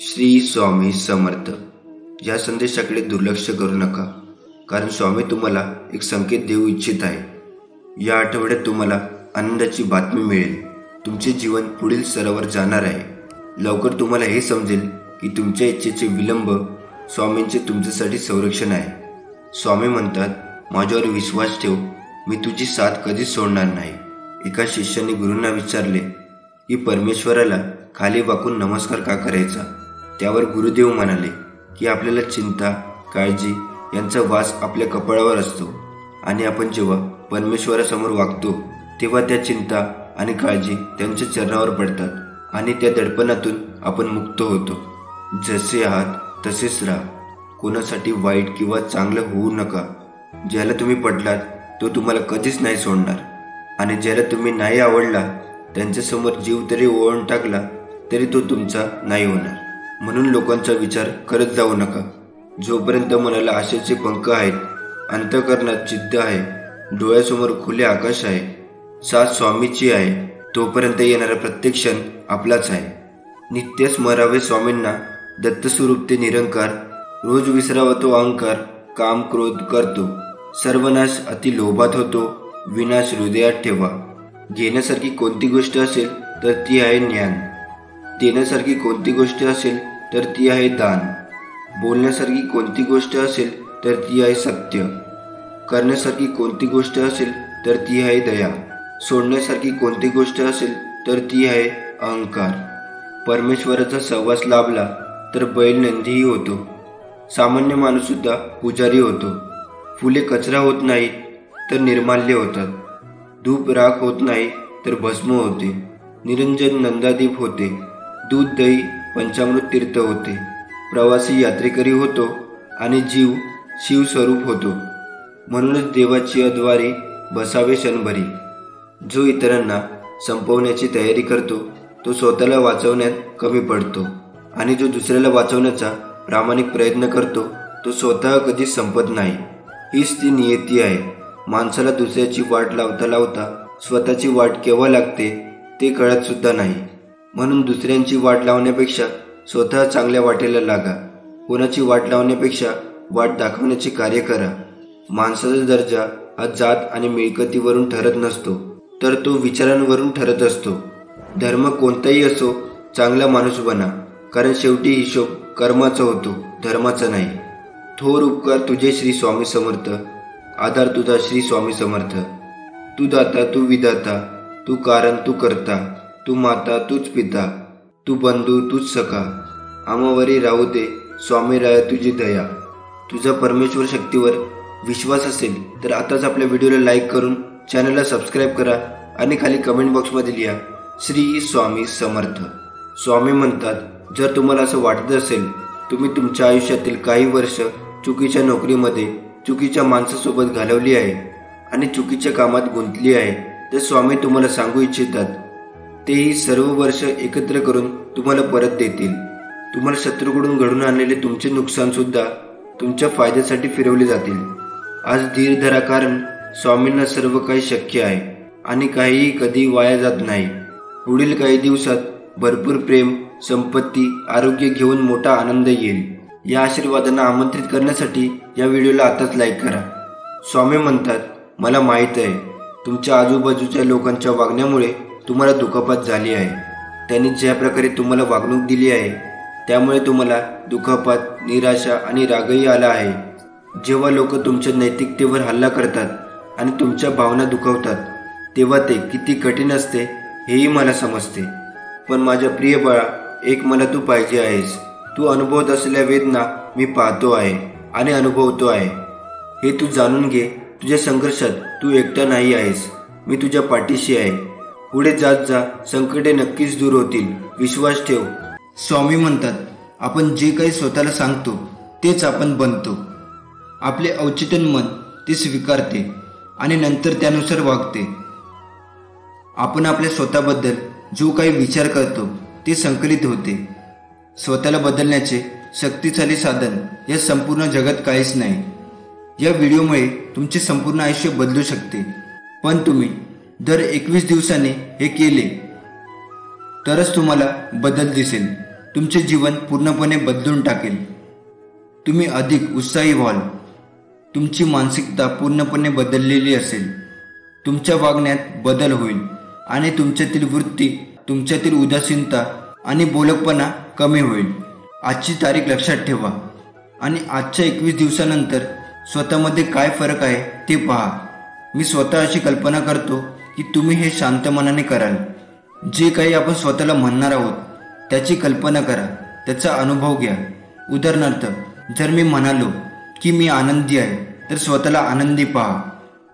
श्री स्वामी समर्थ या संदेशाकडे दुर्लक्ष करू नका, कारण स्वामी तुम्हाला एक संकेत देऊ इच्छित आहे। या आठवड्यात तुम्हाला आनंदाची बातमी मिळेल। तुमचे जीवन पुढील स्तरावर जाणार आहे। लवकर तुम्हाला हे समजेल की तुमच्या इच्छेचे विलंब स्वामींचे तुमच्यासाठी संरक्षण आहे। स्वामी म्हणतात, माझ्यावर विश्वास ठेव, मी तुझी साथ कधीच सोडणार नाही। एका शिष्याने गुरूंना विचारले की परमेश्वराला खाली वाकून नमस्कार का करायचा? त्यावर गुरुदेव म्हणाले की आपल्याला चिंता, काळजी यांचा वास आपल्या कपाळावर असतो आणि आपण जेव्हा परमेश्वरासमोर वागतो तेव्हा त्या चिंता आणि काळजी त्यांच्या चरणावर पडतात आणि त्या दडपणातून आपण मुक्त होतो। जसे आहात तसेच राहा। कोणासाठी वाईट किंवा चांगलं होऊ नका। ज्याला तुम्ही पटलात तो तुम्हाला कधीच नाही सोडणार, आणि ज्याला तुम्ही नाही आवडला त्यांच्यासमोर जीव तरी ओवाळून टाकला तरी तो तुमचा नाही होणार। म्हणून लोकांचा विचार करत जाऊ नका। जोपर्यंत मनाला आशेचे पंख आहेत, अंतःकरणात जिद्द आहे, डोळ्यासमोर खुले आकाश आहे, साथ स्वामीची आहे, तोपर्यंत येणारा प्रत्येक क्षण आपलाच आहे। नित्य स्मरावे स्वामींना, दत्तस्वरूप ते निरंकार। रोज विसरावा तो अहंकार, काम क्रोध करतो, सर्वनाश अति लोभात होतो, विनाश हृदयात ठेवा। घेण्यासारखी कोणती गोष्ट असेल तर ती आहे ज्ञान, देण्यासारखी कोणती गोष्ट असेल तर ती आहे दान, बोलण्यासारखी कोणती गोष्ट असेल तर ती आहे सत्य, करण्यासारखी कोणती गोष्ट असेल तर ती आहे दया, सोडण्यासारखी कोणती गोष्ट असेल तर ती आहे अहंकार। परमेश्वराचा सहवास लाभला तर बैल नंदीही होतो, सामान्य माणूस सुद्धा पुजारी होतो। फुले कचरा होत नाहीत तर निर्माल्य होतात, धूप राख होत नाही तर भस्म होते, निरंजन नंदादीप होते, दूध दही पंचामृत तीर्थ होते, प्रवासी यात्रेकरी होतो आणि जीव शिवस्वरूप होतो। म्हणूनच देवाची अद्वारी बसावे क्षणभरी। जो इतरांना संपवण्याची तयारी करतो तो स्वतःला वाचवण्यात कमी पडतो, आणि जो दुसऱ्याला वाचवण्याचा प्रामाणिक प्रयत्न करतो तो स्वतः कधीच संपत नाही। हीच ती नियती आहे। माणसाला दुसऱ्याची वाट लावता लावता स्वतःची वाट केव्हा लागते ते कळत सुद्धा नाही। म्हणून दुसऱ्यांची वाट लावण्यापेक्षा स्वतः चांगल्या वाटेला लागा। कोणाची वाट लावण्यापेक्षा वाट दाखवण्याचे कार्य करा। माणसाचा दर्जा हा जात आणि मिळकतीवरून ठरत नसतो, तर तो विचारांवरून ठरत असतो। धर्म कोणताही असो, चांगला माणूस बना, कारण शेवटी हिशोब कर्माचा होतो, धर्माचा नाही। थोर उपकार तुझे श्री स्वामी समर्थ, आधार तुझा श्री स्वामी समर्थ। तू दाता तू विधाता, तू कारण तू करता, तू माता तूच पिता, तू बंधू तूच सखा। आमावरी राहू दे स्वामी राया तुझी दया। तुझा परमेश्वर शक्तीवर विश्वास असेल तर आताच आपल्या व्हिडिओला लाईक करून चॅनलला सबस्क्राईब करा आणि खाली कमेंट बॉक्समध्ये लिहा श्री स्वामी समर्थ। स्वामी म्हणतात, जर तुम्हाला असं वाटत असेल तुम्ही तुमच्या आयुष्यातील काही वर्ष चुकीच्या नोकरीमध्ये चुकीच्या माणसासोबत घालवली आहे आणि चुकीच्या कामात गुंतली आहे, तर स्वामी तुम्हाला सांगू इच्छितात, तेही सर्व वर्ष एकत्र करून तुम्हाला परत देतील। तुम्हाला शत्रूकडून घडून आणलेले तुमचे नुकसान सुद्धा तुमच्या फायद्यासाठी फिरवले जातील। आज धीर धरा, कारण स्वामींना सर्व काही शक्य आहे आणि काहीही कधी वाया जात नाही। पुढील काही दिवसात भरपूर प्रेम, संपत्ती, आरोग्य घेऊन मोठा आनंद येईल। या आशीर्वादांना आमंत्रित करण्यासाठी या व्हिडिओला आताच लाईक करा। स्वामी म्हणतात, मला माहीत आहे तुमच्या आजूबाजूच्या लोकांच्या वागण्यामुळे तुम्हाला दुखापत झाली आहे। त्यांनी ज्या प्रकारे तुम्हाला वागणूक दिली आहे त्यामुळे तुम्हाला दुखापत, निराशा आणि रागही आला आहे। जेव्हा लोक तुमच्या नैतिकतेवर हल्ला करतात आणि तुमच्या भावना दुखवतात तेव्हा ते किती कठीण असते हेही मला समजते। पण माझ्या प्रिय बाळा, एक मला तू पाहिजे आहेस। तू अनुभवत असलेल्या वेदना मी पाहतो आहे आणि अनुभवतो आहे, हे तू जाणून घे। तुझ्या संघर्षात तू एकटा नाही आहेस, मी तुझ्या पाठीशी आहे। पुढे जात जा, संकटे नक्कीच दूर होतील, विश्वास ठेव। स्वामी म्हणतात, आपण जे काही स्वतःला सांगतो तेच आपण बनतो। आपले औचित्यन मन ते स्वीकारते आणि नंतर त्यानुसार वागते। आपण आपल्या स्वतःबद्दल जो काही विचार करतो ते संकलित होते। स्वतःला बदलण्याचे शक्तिशाली साधन या संपूर्ण जगात काहीच नाही। या व्हिडिओमुळे तुमचे संपूर्ण आयुष्य बदलू शकते, पण तुम्ही दर 21 दिवसांनी हे केले तरच तुम्हाला बदल दिसेल। तुमचे जीवन पूर्णपणे बदलून टाकेल. तुम्ही अधिक उत्साही व्हाल. तुमची मानसिकता पूर्णपणे बदललेली असेल. तुमच्या वागण्यात बदल होईल आणि तुमच्यातील वृत्ती, तुमच्यातील उदासीनता आणि बोलकपणा कमी होईल. आजची तारीख लक्षात ठेवा आणि आजच्या 21 दिवसानंतर स्वतःमध्ये काय फरक आहे ते पहा. मी स्वतः अशी कल्पना करतो की तुम्ही हे शांत मनाने कराल. जे काही आपण स्वतःला म्हणणार आहोत त्याची कल्पना करा, त्याचा अनुभव घ्या. उदाहरणार्थ, जर मी म्हणालो की मी आनंदी आहे तर स्वतःला आनंदी पहा.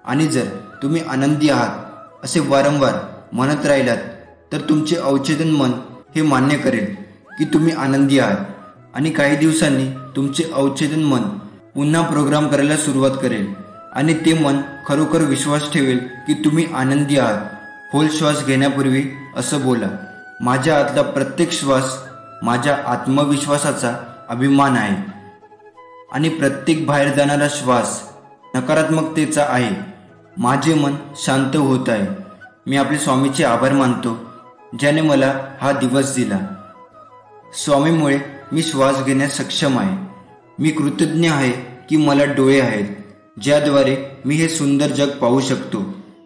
आणि जर तुम्ही आनंदी आहात असे वारंवार म्हणत राहिलात तर तुमचे अवचेतन मन हे मान्य करेल की तुम्ही आनंदी आहात. आणि काही दिवसांनी तुमचे अवचेतन मन पुन्हा प्रोग्राम करायला सुरुवात करेल आणि ते मन खरोखर विश्वास ठेवेल की तुम्ही आनंदी आहात. खोल श्वास घेण्यापूर्वी असं बोला, माझ्या आतला प्रत्येक श्वास माझ्या आत्मविश्वासाचा अभिमान आहे आणि प्रत्येक बाहेर जाणारा श्वास नकारात्मकतेचा आहे. माझे मन शांत होत आहे. मी आपल्या स्वामीचे आभार मानतो ज्याने मला हा दिवस दिला. स्वामीमुळे मी श्वास घेण्यास सक्षम आहे. मी कृतज्ञ आहे की मला डोळे आहेत ज्याद्वारे मी हे सुंदर जग पाहू शकतो.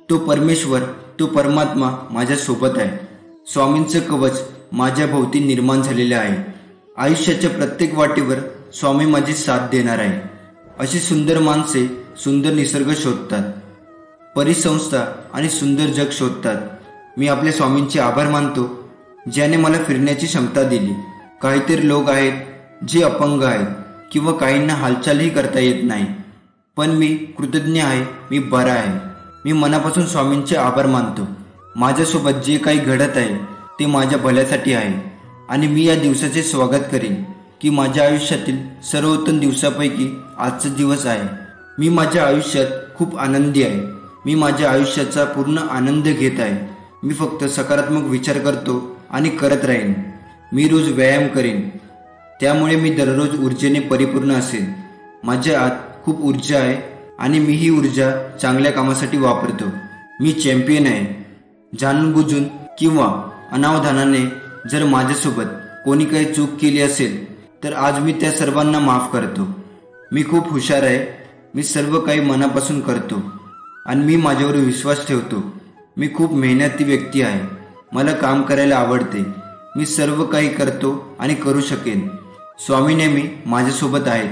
तो परमेश्वर, तो परमात्मा माझ्या सोबत आहे. स्वामींचं कवच माझ्या भोवती निर्माण झालेले आहे. आयुष्याच्या प्रत्येक वाटेवर स्वामी माझी साथ देणार आहे. अशी सुंदर माणसे सुंदर निसर्ग शोधतात, परिसंस्था आणि सुंदर जग शोधतात. मी आपल्या स्वामींचे आभार मानतो ज्याने मला फिरण्याची क्षमता दिली. काहीतरी लोक आहेत जे अपंग आहेत किंवा काहींना हालचालही करता येत नाही, पण मी कृतज्ञ आहे, मी बरा आहे. मी मनापासून स्वामींचे आभार मानतो. माझ्यासोबत जे काही घडत आहे ते माझ्या भल्यासाठी आहे आणि मी या दिवसाचे स्वागत करेन की माझ्या आयुष्यातील सर्वोत्तम दिवसापैकी आजचा दिवस आहे. मी माझ्या आयुष्यात खूप आनंदी आहे. मी माझ्या आयुष्याचा पूर्ण आनंद घेत आहे. मी फक्त सकारात्मक विचार करतो आणि करत राहीन. मी रोज व्यायाम करेन, त्यामुळे मी दररोज ऊर्जेने परिपूर्ण असेल. माझ्या आत खूप ऊर्जा आहे आणि मी ही ऊर्जा चांगल्या कामासाठी वापरतो. मी चॅम्पियन आहे. जाणून बुजून किंवा अनावधानाने जर माझ्यासोबत कोणी काही चूक केली असेल तर आज मी त्या सर्वांना माफ करतो. मी खूप हुशार आहे. मी सर्व काही मनापासून करतो आणि मी माझ्यावर विश्वास ठेवतो. मी खूप मेहनती व्यक्ती आहे. मला काम करायला आवडते. मी सर्व काही करतो आणि करू शकेन. स्वामी नेहमी माझ्यासोबत आहेत.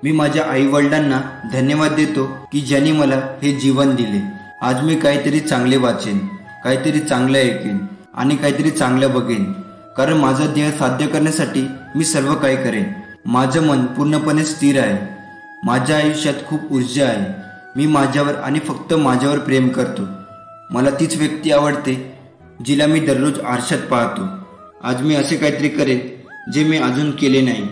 मी माझ्या आईवडिलांना धन्यवाद देतो की ज्यांनी मला हे जीवन दिले. आज मी काहीतरी चांगले वाचेन, काहीतरी चांगलं ऐकेन आणि काहीतरी चांगलं बघेन, कारण माझं ध्येय साध्य करण्यासाठी मी सर्व काही करेन. माझं मन पूर्णपणे स्थिर आहे. माझ्या आयुष्यात खूप ऊर्जा आहे. मी माझ्यावर आणि फक्त माझ्यावर प्रेम करतो. मला तीच व्यक्ती आवडते जिला मी दररोज आरशात पाहतो. आज मी असे काहीतरी करेन जे मी अजून केले नाही.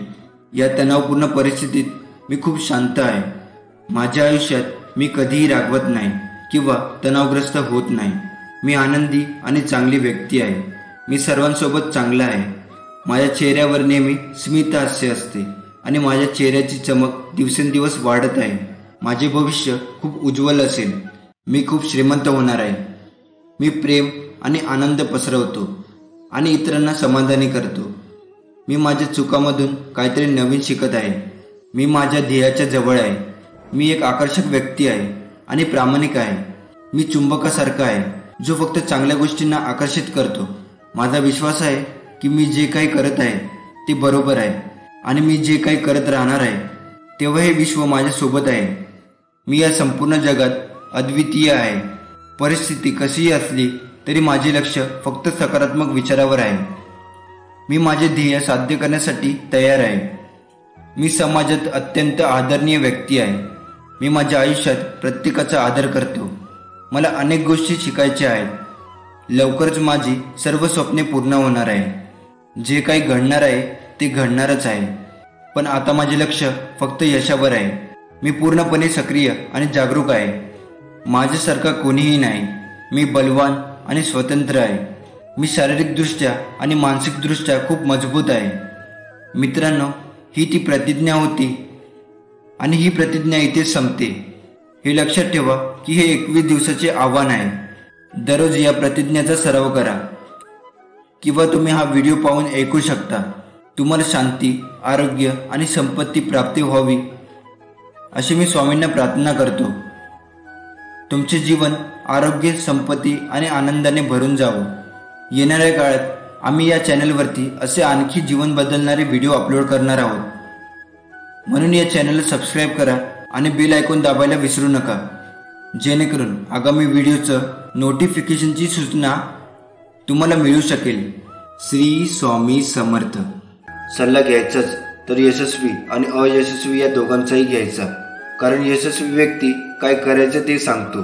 या तणावपूर्ण परिस्थितीत मी खूप शांत आहे. माझ्या आयुष्यात मी कधीही रागवत नाही किंवा तणावग्रस्त होत नाही. मी आनंदी आणि चांगली व्यक्ती आहे. मी सर्वांसोबत चांगला आहे. माझ्या चेहऱ्यावर नेहमी स्मित हास्य असते आणि माझ्या चेहऱ्याची चमक दिवसेंदिवस वाढत आहे. माझे भविष्य खूप उज्ज्वल असेल. मी खूप श्रीमंत होणार आहे. मी प्रेम आणि आनंद पसरवतो आणि इतरांना समाधानी करतो. मी माझ्या चुकांमधून काहीतरी नवीन शिकत आहे. मी माझ्या ध्येयाच्या जवळ आहे. मी एक आकर्षक व्यक्ती आहे आणि प्रामाणिक आहे. मी चुंबकासारखा आहे जो फक्त चांगल्या गोष्टींना आकर्षित करतो. माझा विश्वास आहे की मी जे काही करत आहे ते बरोबर आहे आणि मी जे काही करत राहणार आहे तेव्हा हे विश्व माझ्यासोबत आहे. मी या संपूर्ण जगात अद्वितीय आहे. परिस्थिती कशीही असली तरी माझे लक्ष फक्त सकारात्मक विचारावर आहे. मी माझे ध्येय साध्य करण्यासाठी तयार आहे. मी समाजात अत्यंत आदरणीय व्यक्ती आहे. मी माझ्या आयुष्यात प्रत्येकाचा आदर करतो. मला अनेक गोष्टी शिकायच्या आहेत. लवकरच माझी सर्व स्वप्ने पूर्ण होणार आहे. जे काही घडणार आहे ते घडणारच आहे, पण आता माझे लक्ष फक्त यशावर आहे. मी पूर्णपणे सक्रिय आणि जागरूक आहे. माझ्यासारखा कोणीही नाही. मी बलवान आणि स्वतंत्र आहे. मी शारीरिकदृष्ट्या आणि मानसिकदृष्ट्या खूप मजबूत आहे. मित्रांनो, ही ती प्रतिज्ञा होती आणि ही प्रतिज्ञा इथेच संपते. हे लक्षात ठेवा की हे 21 दिवसाचे आव्हान आहे. दररोज या प्रतिज्ञेचा सराव करा किंवा तुम्ही हा व्हिडिओ पाहून ऐकू शकता. तुम्हाला शांती, आरोग्य आणि संपत्ती प्राप्ती व्हावी अशी मी स्वामींना प्रार्थना करतो. तुमचे जीवन आरोग्य, संपत्ती आणि आनंदाने भरून जावं. येणाऱ्या काळात आम्ही या चॅनलवरती असे आणखी जीवन बदलणारे व्हिडिओ अपलोड करणार आहोत. म्हणून या चॅनलला सबस्क्राईब करा आणि बेल आयकॉन दाबायला विसरू नका, जेणेकरून आगामी व्हिडिओचं नोटिफिकेशनची सूचना तुम्हाला मिळू शकेल. श्री स्वामी समर्थ. सल्ला घ्यायचाच तर यशस्वी आणि अयशस्वी या दोघांचाही घ्यायचा. कारण यशस्वी व्यक्ती काय करायचं ते सांगतो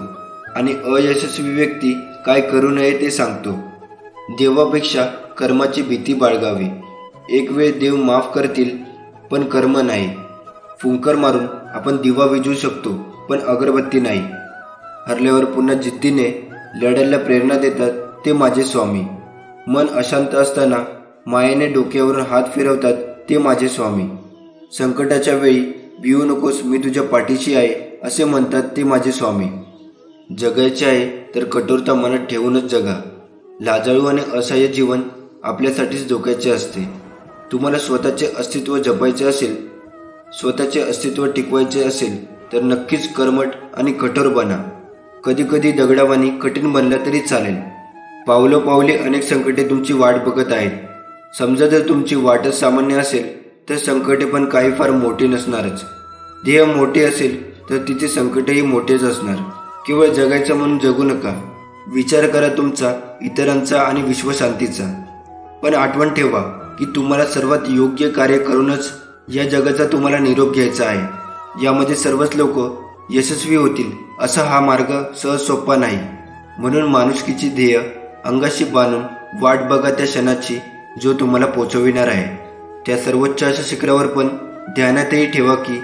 आणि अयशस्वी व्यक्ती काय करू नये ते सांगतो. देवापेक्षा कर्माची भीती बाळगावी. एक वेळ देव माफ करतील, पण कर्म नाही. फुंकर मारून आपण दिवा विझवू शकतो, पण अगरबत्ती नाही. हरल्यावर पुन्हा जिद्दीने लढायला प्रेरणा देतात ते माझे स्वामी. मन अशांत असताना मायेने डोक्यावरून हात फिरवतात ते माझे स्वामी. संकटाच्या वेळी भिवू नकोस, मी तुझ्या पाठीशी आहे असे म्हणतात ते माझे स्वामी. जगायचे आहे तर कठोरता मनात ठेवूनच जगा. लाजाळू आणि असहाय्य जीवन आपल्यासाठीच धोक्याचे असते. तुम्हाला स्वतःचे अस्तित्व जपायचे असेल, स्वतःचे अस्तित्व टिकवायचे असेल तर नक्कीच कर्मठ आणि कठोर बना. कधी कधी दगडावानी कठीण बनला तरी चालेल. पावलोपावली अनेक संकटे तुमची वाट बघत आहेत. समजा जर तुमची वाटच सामान्य असेल तर संकटे पण काही फार मोठी नसणारच. ध्येय मोठे असेल तर तिचे संकटही मोठेच असणार. केवळ जगायचं म्हणून जगू नका. विचार करा तुमचा, इतरांचा आणि विश्वशांतीचा. पण आठवण ठेवा की तुम्हाला सर्वात योग्य कार्य करूनच या जगाचा तुम्हाला निरोप घ्यायचा आहे. यामध्ये सर्वच लोक यशस्वी होतील असा हा मार्ग सहज सोपा नाही. म्हणून माणुसकीची ध्येय अंगाशी बांधून वाट बघा त्या क्षणाची जो तुम्हाला पोचविणार आहे. त्या सर्वोच्च अशा शिखरावर पण ध्यानातही ठेवा की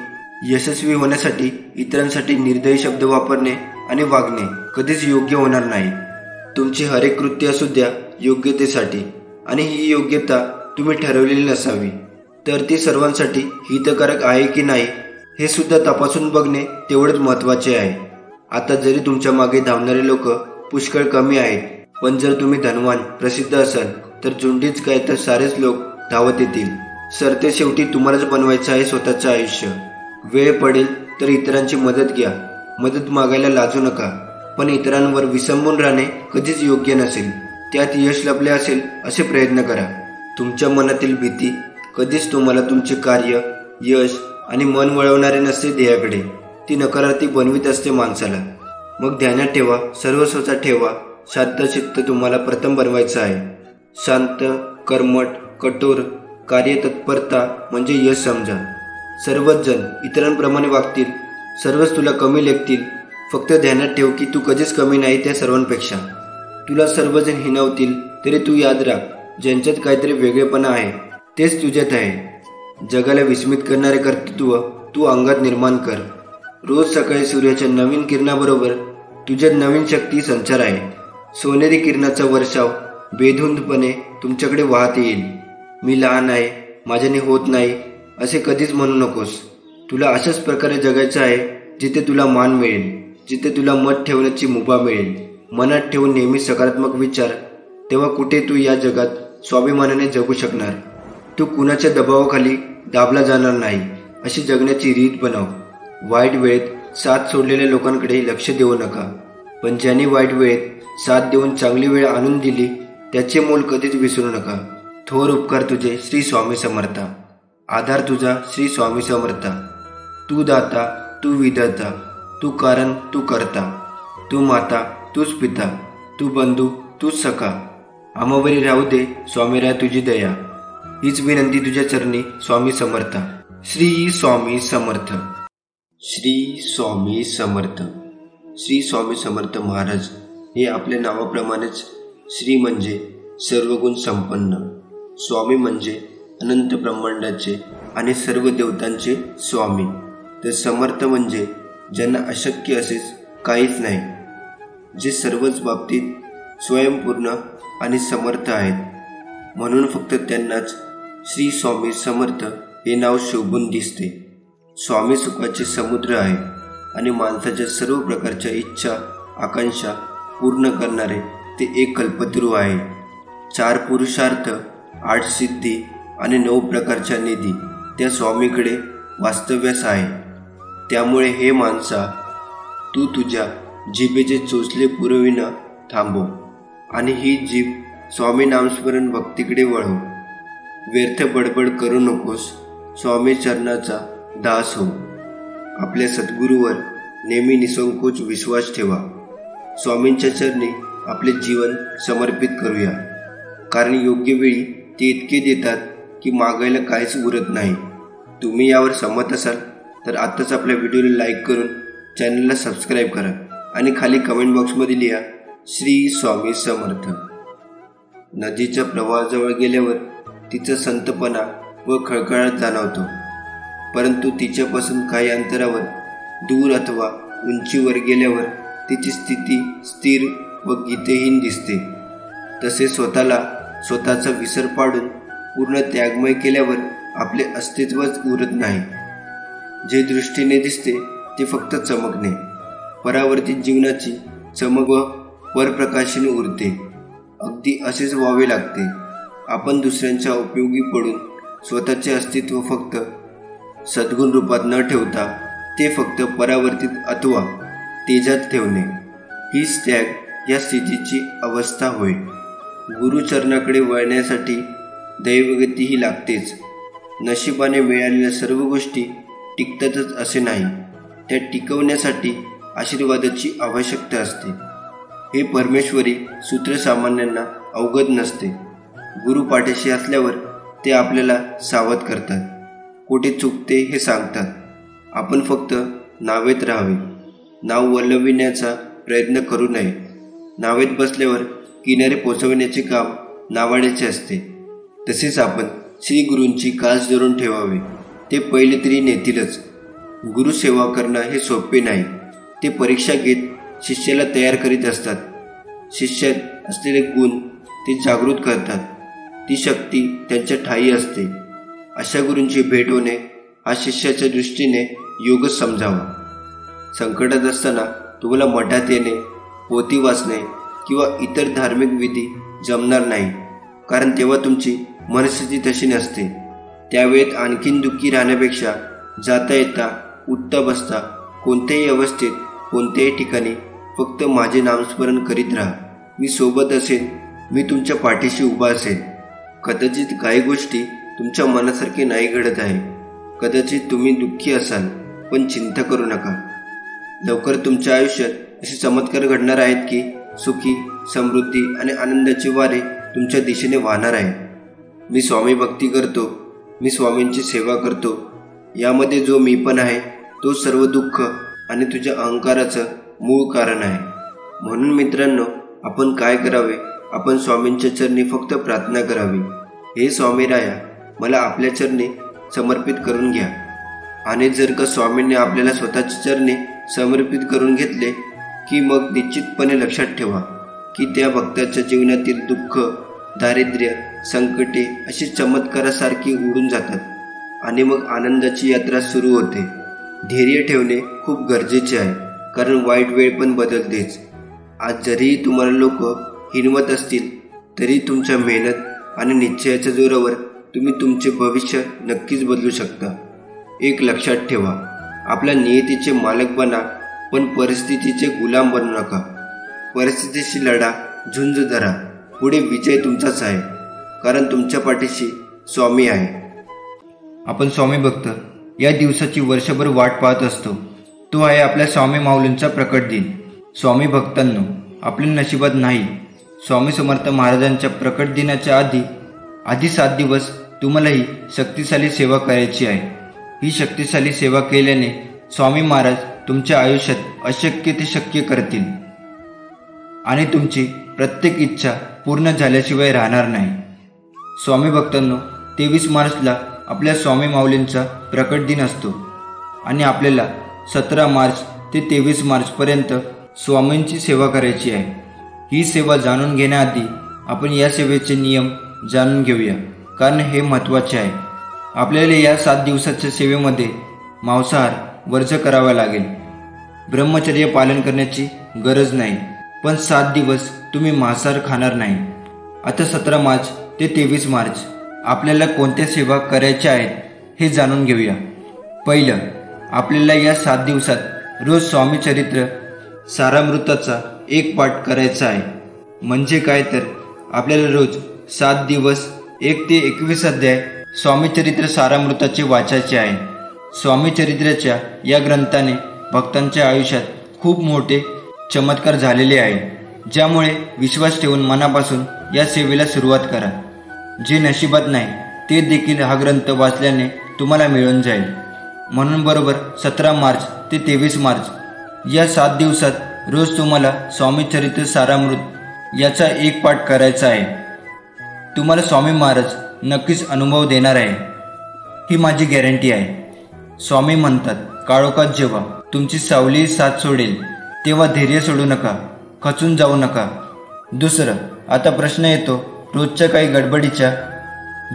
यशस्वी होण्यासाठी इतरांसाठी निर्दयी शब्द वापरणे आणि वागणे कधीच योग्य होणार नाही. तुमची हरेक कृत्य असू द्या योग्यतेसाठी, आणि ही योग्यता तुम्ही ठरवलेली नसावी. तर ती सर्वांसाठी हितकारक आहे की नाही हे सुद्धा तपासून बघणे तेवढेच महत्त्वाचे आहे. आता जरी तुमच्या मागे धावणारे लोक पुष्कळ कमी आहेत, पण जर तुम्ही धनवान प्रसिद्ध असाल तर झुंडीच काय तर सारेच लोक धावत येतील. सरते शेवटी तुम्हालाच बनवायचं आहे स्वतःचं आयुष्य. वेळ पडेल तर इतरांची मदत घ्या. मदत मागायला लाजू नका, पण इतरांवर विसंबून राहणे कधीच योग्य नसेल. त्यात यश लपले असेल असे प्रयत्न करा. तुमच्या मनातील भीती कधीच तुम्हाला तुमचे कार्य, यश आणि मन वळवणारे नसते ध्येयाकडे. ती नकारार्थी बनवीत असते माणसाला. मग ध्यानात ठेवा, सर्वस्वचा ठेवा. शांत चित्त तुम्हाला प्रथम बनवायचं आहे. शांत, कर्मठ, कठोर, कार्यतत्परता म्हणजे यश समजा. सर्वच जण इतरांप्रमाणे वागतील, सर्वच तुला कमी लेखतील. फक्त ध्यानात ठेव की तू कधीच कमी नाही त्या सर्वांपेक्षा. तुला सर्वजण हिणवतील तरी तू याद राख, ज्यांच्यात काहीतरी वेगळेपणा आहे तेच तुझ्यात आहे. जगाला विस्मित करणारे कर्तृत्व तू अंगात निर्माण कर. रोज सकाळी सूर्याच्या नवीन किरणाबरोबर तुझ्यात नवीन शक्ती संचार आहे. सोनेरी किरणाचा वर्षाव बेधुंदपणे तुमच्याकडे वाहत येईल. मी लहान आहे, माझ्याने होत नाही असे कधीच म्हणू नकोस. तुला अशाच प्रकारे जगायचं आहे जिथे तुला मान मिळेल, जिथे तुला मत ठेवण्याची मुभा मिळेल. मनात ठेवून नेहमी सकारात्मक विचार, तेव्हा कुठे तू या जगात स्वाभिमानाने जगू शकणार. तू कुणाच्या दबावाखाली दाबला जाणार नाही अशी जगण्याची रीत बनव. वाईट वेळेत साथ सोडलेल्या लोकांकडे लक्ष देऊ नका, पण ज्यांनी वाईट वेळेत साथ देऊन चांगली वेळ आणून दिली त्याचे मोल कधीच विसरू नका. थोर उपकार तुझे श्री स्वामी समर्था. आधार तुझा श्री स्वामी समर्था. तू दाता, तू विधाता, तू कारण, तू करता, तू माता, तूच पिता, तू बंधू, तूच सखा. आम्हावरी राहू दे स्वामीराय तुझी दया. हीच विनंती तुझ्या चरणी स्वामी समर्थ. श्री स्वामी समर्थ. श्री स्वामी समर्थ. श्री स्वामी समर्थ महाराज हे आपल्या नावाप्रमाणेच श्री म्हणजे सर्वगुण संपन्न, स्वामी म्हणजे अनंत ब्रह्मांडाचे आणि सर्व देवतांचे स्वामी, तर समर्थ म्हणजे ज्यांना अशक्य असेच काहीच नाही, जे सर्वच बाबतीत स्वयंपूर्ण आणि समर्थ आहेत. म्हणून फक्त त्यांनाच श्री स्वामी समर्थ हे नाव शोभून दिसते. स्वामी सुखाचे समुद्र आहे आणि माणसाच्या सर्व प्रकारच्या इच्छा आकांक्षा पूर्ण करणारे ते एक कल्पतरू आहे. 4 पुरुषार्थ, 8 सिद्धी आणि 9 प्रकारच्या निधी त्या स्वामीकडे वास्तव्यास आहे. त्यामुळे हे माणसा, तू तुझ्या जिभेचे चोचले पुरविणं थांबव आणि ही जीभ स्वामी नामस्मरण भक्तीकडे वळव. व्यर्थ बडबड करू नकोस. स्वामी चरणाचा दास हो. आपल्या सद्गुरूवर नेहमी निसंकोच विश्वास ठेवा. स्वामींच्या चरणी आपले जीवन समर्पित करूया, कारण योग्य वेळी ते इतके देतात की मागायला काहीच उरत नाही. तुम्ही यावर सहमत असाल तर आत्ताच आपल्या व्हिडिओला लाईक करून चॅनलला सबस्क्राईब करा आणि खाली कमेंट बॉक्समध्ये लिहा श्री स्वामी समर्थ. नदीच्या प्रवाहाजवळ गेल्यावर तिचा संतपणा व खळखळाट जाणवतो, परंतु तिच्यापासून काही अंतरावर दूर अथवा उंचीवर गेल्यावर तिची स्थिती स्थिर व गीतेहीन दिसते. तसे स्वतःचा विसर पाडून पूर्ण त्यागमय केल्यावर आपले अस्तित्वच उरत नाही. जे दृष्टीने दिसते ते फक्त चमकणे, परावर्तित जीवनाची चमक व परप्रकाशाने उरते. अगदी असेच व्हावे लागते. आपण दुसऱ्यांच्या उपयोगी पडून स्वतःचे अस्तित्व फक्त सद्गुण रूपात न ठेवता ते फक्त परावर्तित अथवा तेजात ठेवणे, हीच त्याग या स्थितीची अवस्था होय. गुरुचरणाकडे वळण्यासाठी दैवगतीही लागतेच. नशिबाने मिळालेल्या सर्व गोष्टी टिकतातच असे नाही, त्या टिकवण्यासाठी आशीर्वादाची आवश्यकता असते. हे परमेश्वरी सूत्र सामान्यांना अवगत नसते. गुरु पाठीशी असल्यावर ते आपल्याला सावध करतात, कोठे चुकते हे सांगतात. आपण फक्त नावेत राहावे, नाव वल्लविण्याचा प्रयत्न करू नये. नावेत बसल्यावर किनारे पोचवण्याचे काम नावाड्याचे असते. तसेच आपण श्री गुरूंची कास धरून ठेवावे, ते पहिले तरी नेतीलच. गुरुसेवा करणं हे सोपे नाही. ते परीक्षा घेत शिष्याला तयार करीत असतात. शिष्यात असलेले गुण ते जागृत करतात. ती शक्ती त्यांच्या ठायी असते. अशा गुरूंची भेट होणे हा शिष्याच्या दृष्टीने योगच समजावा. संकटात असताना तुम्हाला मठात येणे, पोथी वाचणे किंवा इतर धार्मिक विधी जमणार नाही, कारण तेव्हा तुमची मनस्थिती तशी नसते. त्यावेळेत आणखीन दुःखी राहण्यापेक्षा जाता येता उठता बसता कोणत्याही अवस्थेत कोणत्याही ठिकाणी फक्त माझे नामस्मरण करीत राहा. मी सोबत असेन, मी तुमच्या पाठीशी उभा असेन. कदाचित काही गोष्टी तुमच्या मनासारखे नाही घडत आहे. कदाचित तुम्ही दुःखी असाल, पण चिंता करू नका. लवकर तुमच्या आयुष्यात असे चमत्कार घडणार आहेत की सुखी, समृद्धी आणि आनंदाचे वारे तुमच्या दिशेने वाहणार आहे. मी स्वामी भक्ती करतो, मी स्वामींची सेवा करतो, यामध्ये जो मी पण आहे तो सर्व दुःख आणि तुझ्या अहंकाराचं मूळ कारण आहे. म्हणून मित्रांनो, आपण काय करावे? आपण स्वामींच्या चरणी फक्त प्रार्थना करावी, हे स्वामीराया, मला आपल्या चरणी समर्पित करून घ्या. आणि जर का स्वामींनी आपल्याला स्वतःच्या चरणी समर्पित करून घेतले की मग निश्चितपणे लक्षात ठेवा की त्या भक्ताच्या जीवनातील दुःख, दारिद्र्य, संकटे अशी चमत्कारासारखी उडून जातात आणि मग आनंदाची यात्रा सुरू होते. धैर्य ठेवणे खूप गरजेचे आहे, कारण वाईट वेळ पण बदलतेच. आज जरीही तुम्हाला लोक हिणवत असतील तरी तुमच्या मेहनत आणि निश्चयाच्या जोरावर तुम्ही तुमचे भविष्य नक्कीच बदलू शकता. एक लक्षात ठेवा, आपल्या नियतीचे मालक बना, पण परिस्थितीचे गुलाम बनू नका. परिस्थितीशी लढा, झुंज धरा. पुढे विजय तुमचाच आहे, कारण तुमच्या पाठीशी स्वामी आहे. आपण स्वामी भक्त या दिवसाची वर्षभर वाट पाहत असतो. तो आहे आपल्या स्वामी माऊलींचा प्रकट दिन. स्वामी भक्तांनो, आपल्या नशिबात नाही. स्वामी समर्थ महाराजांच्या प्रकट दिनाच्या आधी 7 दिवस तुम्हाला ही शक्तिशाली सेवा करायची आहे. ही शक्तिशाली सेवा केल्याने स्वामी महाराज तुमच्या आयुष्यात अशक्य ते शक्य करतील आणि तुमची प्रत्येक इच्छा पूर्ण झाल्याशिवाय राहणार नाही. स्वामी भक्तांनो, 23 मार्चला आपल्या स्वामी माऊलींचा प्रकट दिन असतो आणि आपल्याला 17 मार्च ते 23 मार्चपर्यंत स्वामींची सेवा करायची आहे. ही सेवा जाणून घेण्याआधी आपण या सेवेचे नियम जाणून घेऊया, कारण हे महत्त्वाचे आहे. आपल्याला या 7 दिवसाच्या सेवेमध्ये मांसाहार वर्ज करावा लागेल. ब्रह्मचर्य पालन करण्याची गरज नाही, पण 7 दिवस तुम्ही मांसाहार खाणार नाही. आता 17 मार्च ते 23 मार्च आपल्याला कोणत्या सेवा करायच्या आहेत हे जाणून घेऊया. पहिलं, आपल्याला या 7 दिवसात रोज स्वामी चरित्र सारामृताचा 1 पाठ करायचा आहे. म्हणजे काय तर आपल्याला रोज 7 दिवस 1 ते 21 अध्याय स्वामी चरित्र सारामृताचे वाचायचे आहे. स्वामी चरित्राच्या या ग्रंथाने भक्तांच्या आयुष्यात खूप मोठे चमत्कार झालेले आहे, ज्यामुळे विश्वास ठेवून मनापासून या सेवेला सुरुवात करा. जे नशिबात नाही ते देखील हा ग्रंथ वाचल्याने तुम्हाला मिळून जाईल. म्हणून बरोबर 17 मार्च ते 23 मार्च या 7 दिवसात रोज तुम्हाला स्वामी चरित्र सारामृत याचा 1 पाठ करायचा आहे. तुम्हाला स्वामी महाराज नक्कीच अनुभव देणार आहे, ही माझी गॅरंटी आहे. स्वामी म्हणतात, काळोखात जेव्हा तुमची सावली साथ सोडेल तेव्हा धैर्य सोडू नका, खचून जाऊ नका. दुसरं, आता प्रश्न येतो, रोजच्या काही गडबडीच्या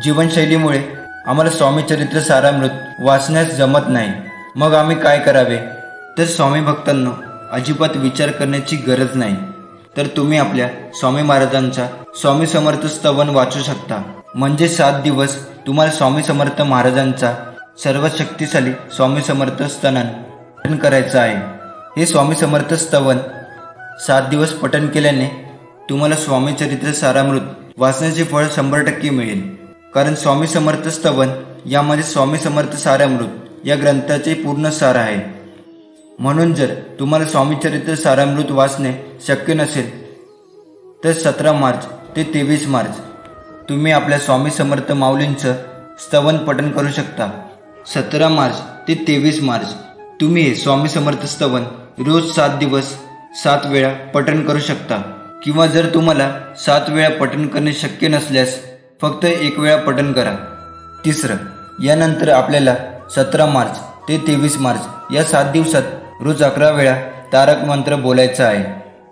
जीवनशैलीमुळे आम्हाला स्वामी चरित्र सारामृत वाचण्यास जमत नाही, मग आम्ही काय करावे? तर स्वामी भक्तांनो, अजिबात विचार करण्याची गरज नाही. तर तुम्ही आपल्या स्वामी महाराजांचा स्वामी समर्थ स्तवन वाचू शकता. म्हणजे 7 दिवस तुम्हाला स्वामी समर्थ महाराजांचा सर्वात शक्तिशाली स्वामी समर्थ स्तवन पठण करायचं आहे. हे स्वामी समर्थ स्तवन 7 दिवस पठण केल्याने तुम्हाला स्वामी चरित्र सारामृत वाचण्याचे फळ 100% मिळेल. कारण स्वामी समर्थ स्तवन यामध्ये स्वामी समर्थ सारामृत या ग्रंथाचे पूर्ण सार आहे. म्हणून जर तुम्हाला स्वामी चरित्र सारामृत वाचणे शक्य नसेल तर 17 मार्च ते 23 मार्च तुम्ही आपल्या स्वामी समर्थ माऊलींचं स्तवन पठण करू शकता. 17 मार्च ते 23 मार्च तुम्ही हे स्वामी समर्थ स्तवन रोज 7 दिवस 7 वेळा पठण करू शकता. किंवा जर तुम्हाला 7 वेळा पठण करणे शक्य नसल्यास फक्त 1 वेळा पठण करा. तिसरं, यानंतर आपल्याला 17 मार्च ते 23 मार्च या 7 दिवसात रोज 11 वेळा तारक मंत्र बोलायचा आहे.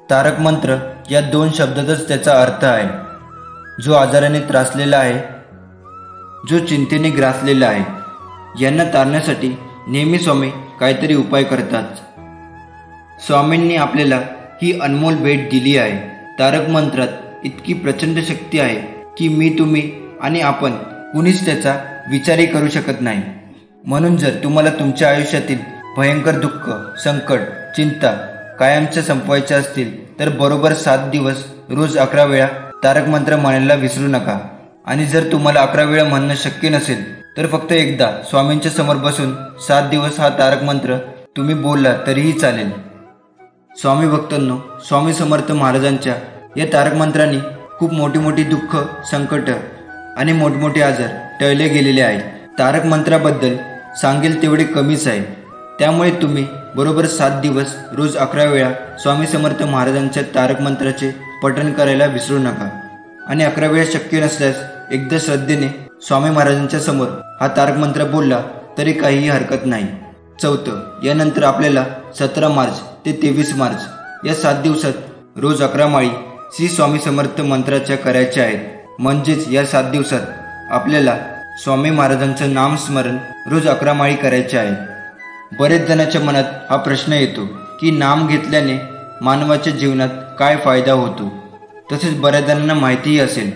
तारक मंत्र या 2 शब्दातच त्याचा अर्थ आहे. जो आजाराने त्रासलेला आहे, जो चिंतेने ग्रासलेला आहे, यांना तारण्यासाठी नेहमी स्वामी काहीतरी उपाय करतात. स्वामींनी आपल्याला ही अनमोल भेट दिली आहे. तारक मंत्रात इतकी प्रचंड शक्ती आहे की मी, तुम्ही आणि आपण कुणीच त्याचा विचारही करू शकत नाही. म्हणून जर तुम्हाला तुमच्या आयुष्यातील भयंकर दुःख, संकट, चिंता कायमच्या संपवायच्या असतील तर बरोबर 7 दिवस रोज 11 वेळा तारक मंत्र म्हणायला विसरू नका. आणि जर तुम्हाला 11 वेळा म्हणणं शक्य नसेल तर फक्त एकदा स्वामींच्या समोर बसून 7 दिवस हा तारक मंत्र तुम्ही बोलला तरीही चालेल. स्वामी भक्तांनो, स्वामी समर्थ महाराजांच्या या तारक मंत्रांनी खूप मोठी मोठी दुःख, संकट आणि मोठमोठे आजार टळले गेलेले आहेत. तारक मंत्राबद्दल सांगेल तेवढे कमीच आहे. त्यामुळे तुम्ही बरोबर 7 दिवस रोज 11 वेळा स्वामी समर्थ महाराजांच्या तारक मंत्राचे पठण करायला विसरू नका. आणि 11 वेळा शक्य नसल्यास एकदा श्रद्धेने स्वामी महाराजांच्या समोर हा तारक मंत्र बोलला तरी काहीही हरकत नाही. चौथं, यानंतर आपल्याला 17 मार्च ते 23 मार्च या 7 दिवसात रोज 11 माळी श्री स्वामी समर्थ मंत्राच्या करायच्या आहेत. म्हणजेच या 7 दिवसात आपल्याला स्वामी महाराजांचं नामस्मरण रोज 11 माळी करायचे आहे. बरेच जणांच्या मनात हा प्रश्न येतो की नाम घेतल्याने मानवाच्या जीवनात काय फायदा होतो. तसेच बऱ्याच जणांना माहितीही असेल,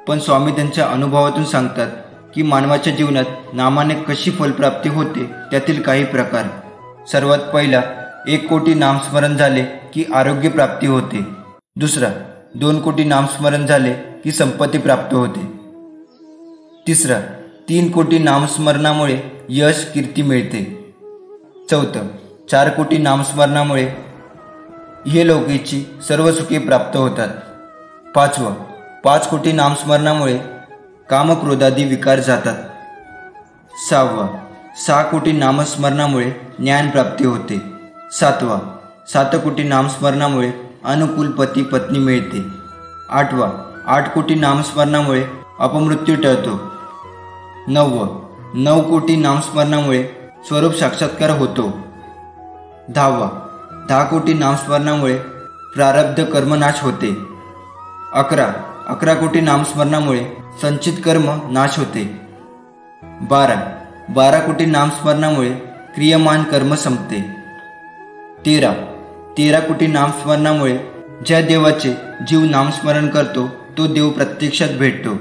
पण स्वामी त्यांच्या अनुभवातून सांगतात की मानवाच्या जीवनात नामाने कशी फलप्राप्ती होते त्यातील काही प्रकार. सर्वात पहिला, 1 कोटी नामस्मरण झाले की आरोग्य प्राप्ती होते. दुसरा, 2 कोटी नामस्मरण झाले की संपत्ती प्राप्त होते. तिसरा, 3 कोटी नामस्मरणामुळे यश, कीर्ती मिळते. चौथं, 4 कोटी नामस्मरणामुळे हे लौकिकची सर्व सुखे प्राप्त होतात. पाचवं, 5 कोटी नामस्मरणामुळे कामक्रोधादी विकार जातात. 6वा, 6 कोटी नामस्मरणामुळे ज्ञानप्राप्ती होते. 7वा, 7 कोटी नामस्मरणामुळे अनुकूल पती पत्नी मिळते. 8वा, 8 कोटी नामस्मरणामुळे अपमृत्यू टळतो. 9वं, 9 कोटी नामस्मरणामुळे स्वरूप साक्षात्कार होतो. 10वा, 10 कोटी नामस्मरणामुळे प्रारब्ध कर्मनाश होते. 11 कोटी नामस्मरणामुळे संचित कर्म नाश होते. 12 कोटी नामस्मरणामुळे क्रियमान कर्म संपते. 13 कोटी नामस्मरणामुळे ज्या देवाचे जीव नामस्मरण करतो तो देव प्रत्यक्षात भेटतो.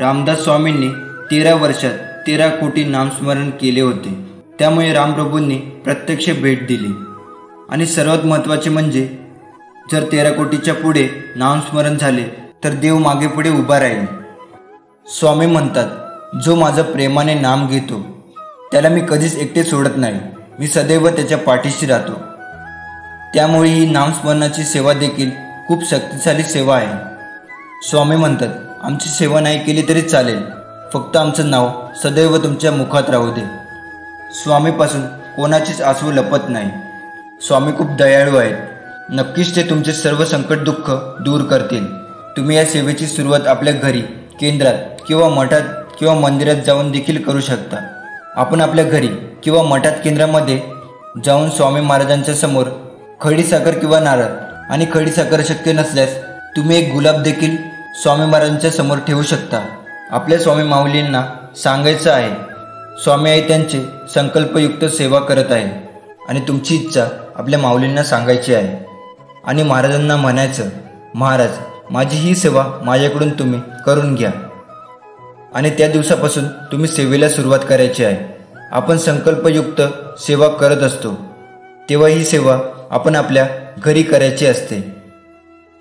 रामदास स्वामींनी 13 वर्षात 13 कोटी नामस्मरण केले होते. त्यामुळे रामप्रभूंनी प्रत्यक्ष भेट दिली. आणि सर्वात महत्त्वाचे म्हणजे जर 13 कोटीच्या पुढे नामस्मरण झाले तर देव मागे पुढे उभा राहील. स्वामी म्हणतात, जो माझं प्रेमाने नाम घेतो त्याला मी कधीच एकटे सोडत नाही. मी सदैव त्याच्या पाठीशी राहतो. त्यामुळे ही नामस्मरणाची सेवा देखील खूप शक्तिशाली सेवा आहे. स्वामी म्हणतात, आमची सेवा नाही केली तरी चालेल, फक्त आमचं नाव सदैव तुमच्या मुखात राहू दे. स्वामीपासून कोणाचीच आसू लपत नाही. स्वामी खूप दयाळू आहेत. नक्कीच ते तुमचे सर्व संकट दुःख दूर करतील. तुम्ही या सेवेची सुरुवात आपल्या घरी, केंद्रात किंवा मठात किंवा मंदिरात जाऊन देखील करू शकता. आपण आपल्या घरी किंवा मठात केंद्रामध्ये जाऊन स्वामी महाराजांच्या समोर खडीसाखर किंवा नारळ, आणि खडीसाखर शक्य नसल्यास तुम्ही एक गुलाब देखील स्वामी महाराजांच्या समोर ठेवू शकता. आपल्या स्वामी माऊलींना सांगायचं आहे, स्वामी आई त्यांचे संकल्पयुक्त सेवा करत आहे आणि तुमची इच्छा आपल्या माऊलींना सांगायची आहे. आणि महाराजांना म्हणायचं, महाराज माझी ही सेवा माझ्याकडून तुम्ही करून घ्या. आणि त्या दिवसापासून तुम्ही सेवेला सुरुवात करायची आहे. आपण संकल्पयुक्त सेवा करत असतो तेव्हा ही सेवा आपण आपल्या घरी करायची असते.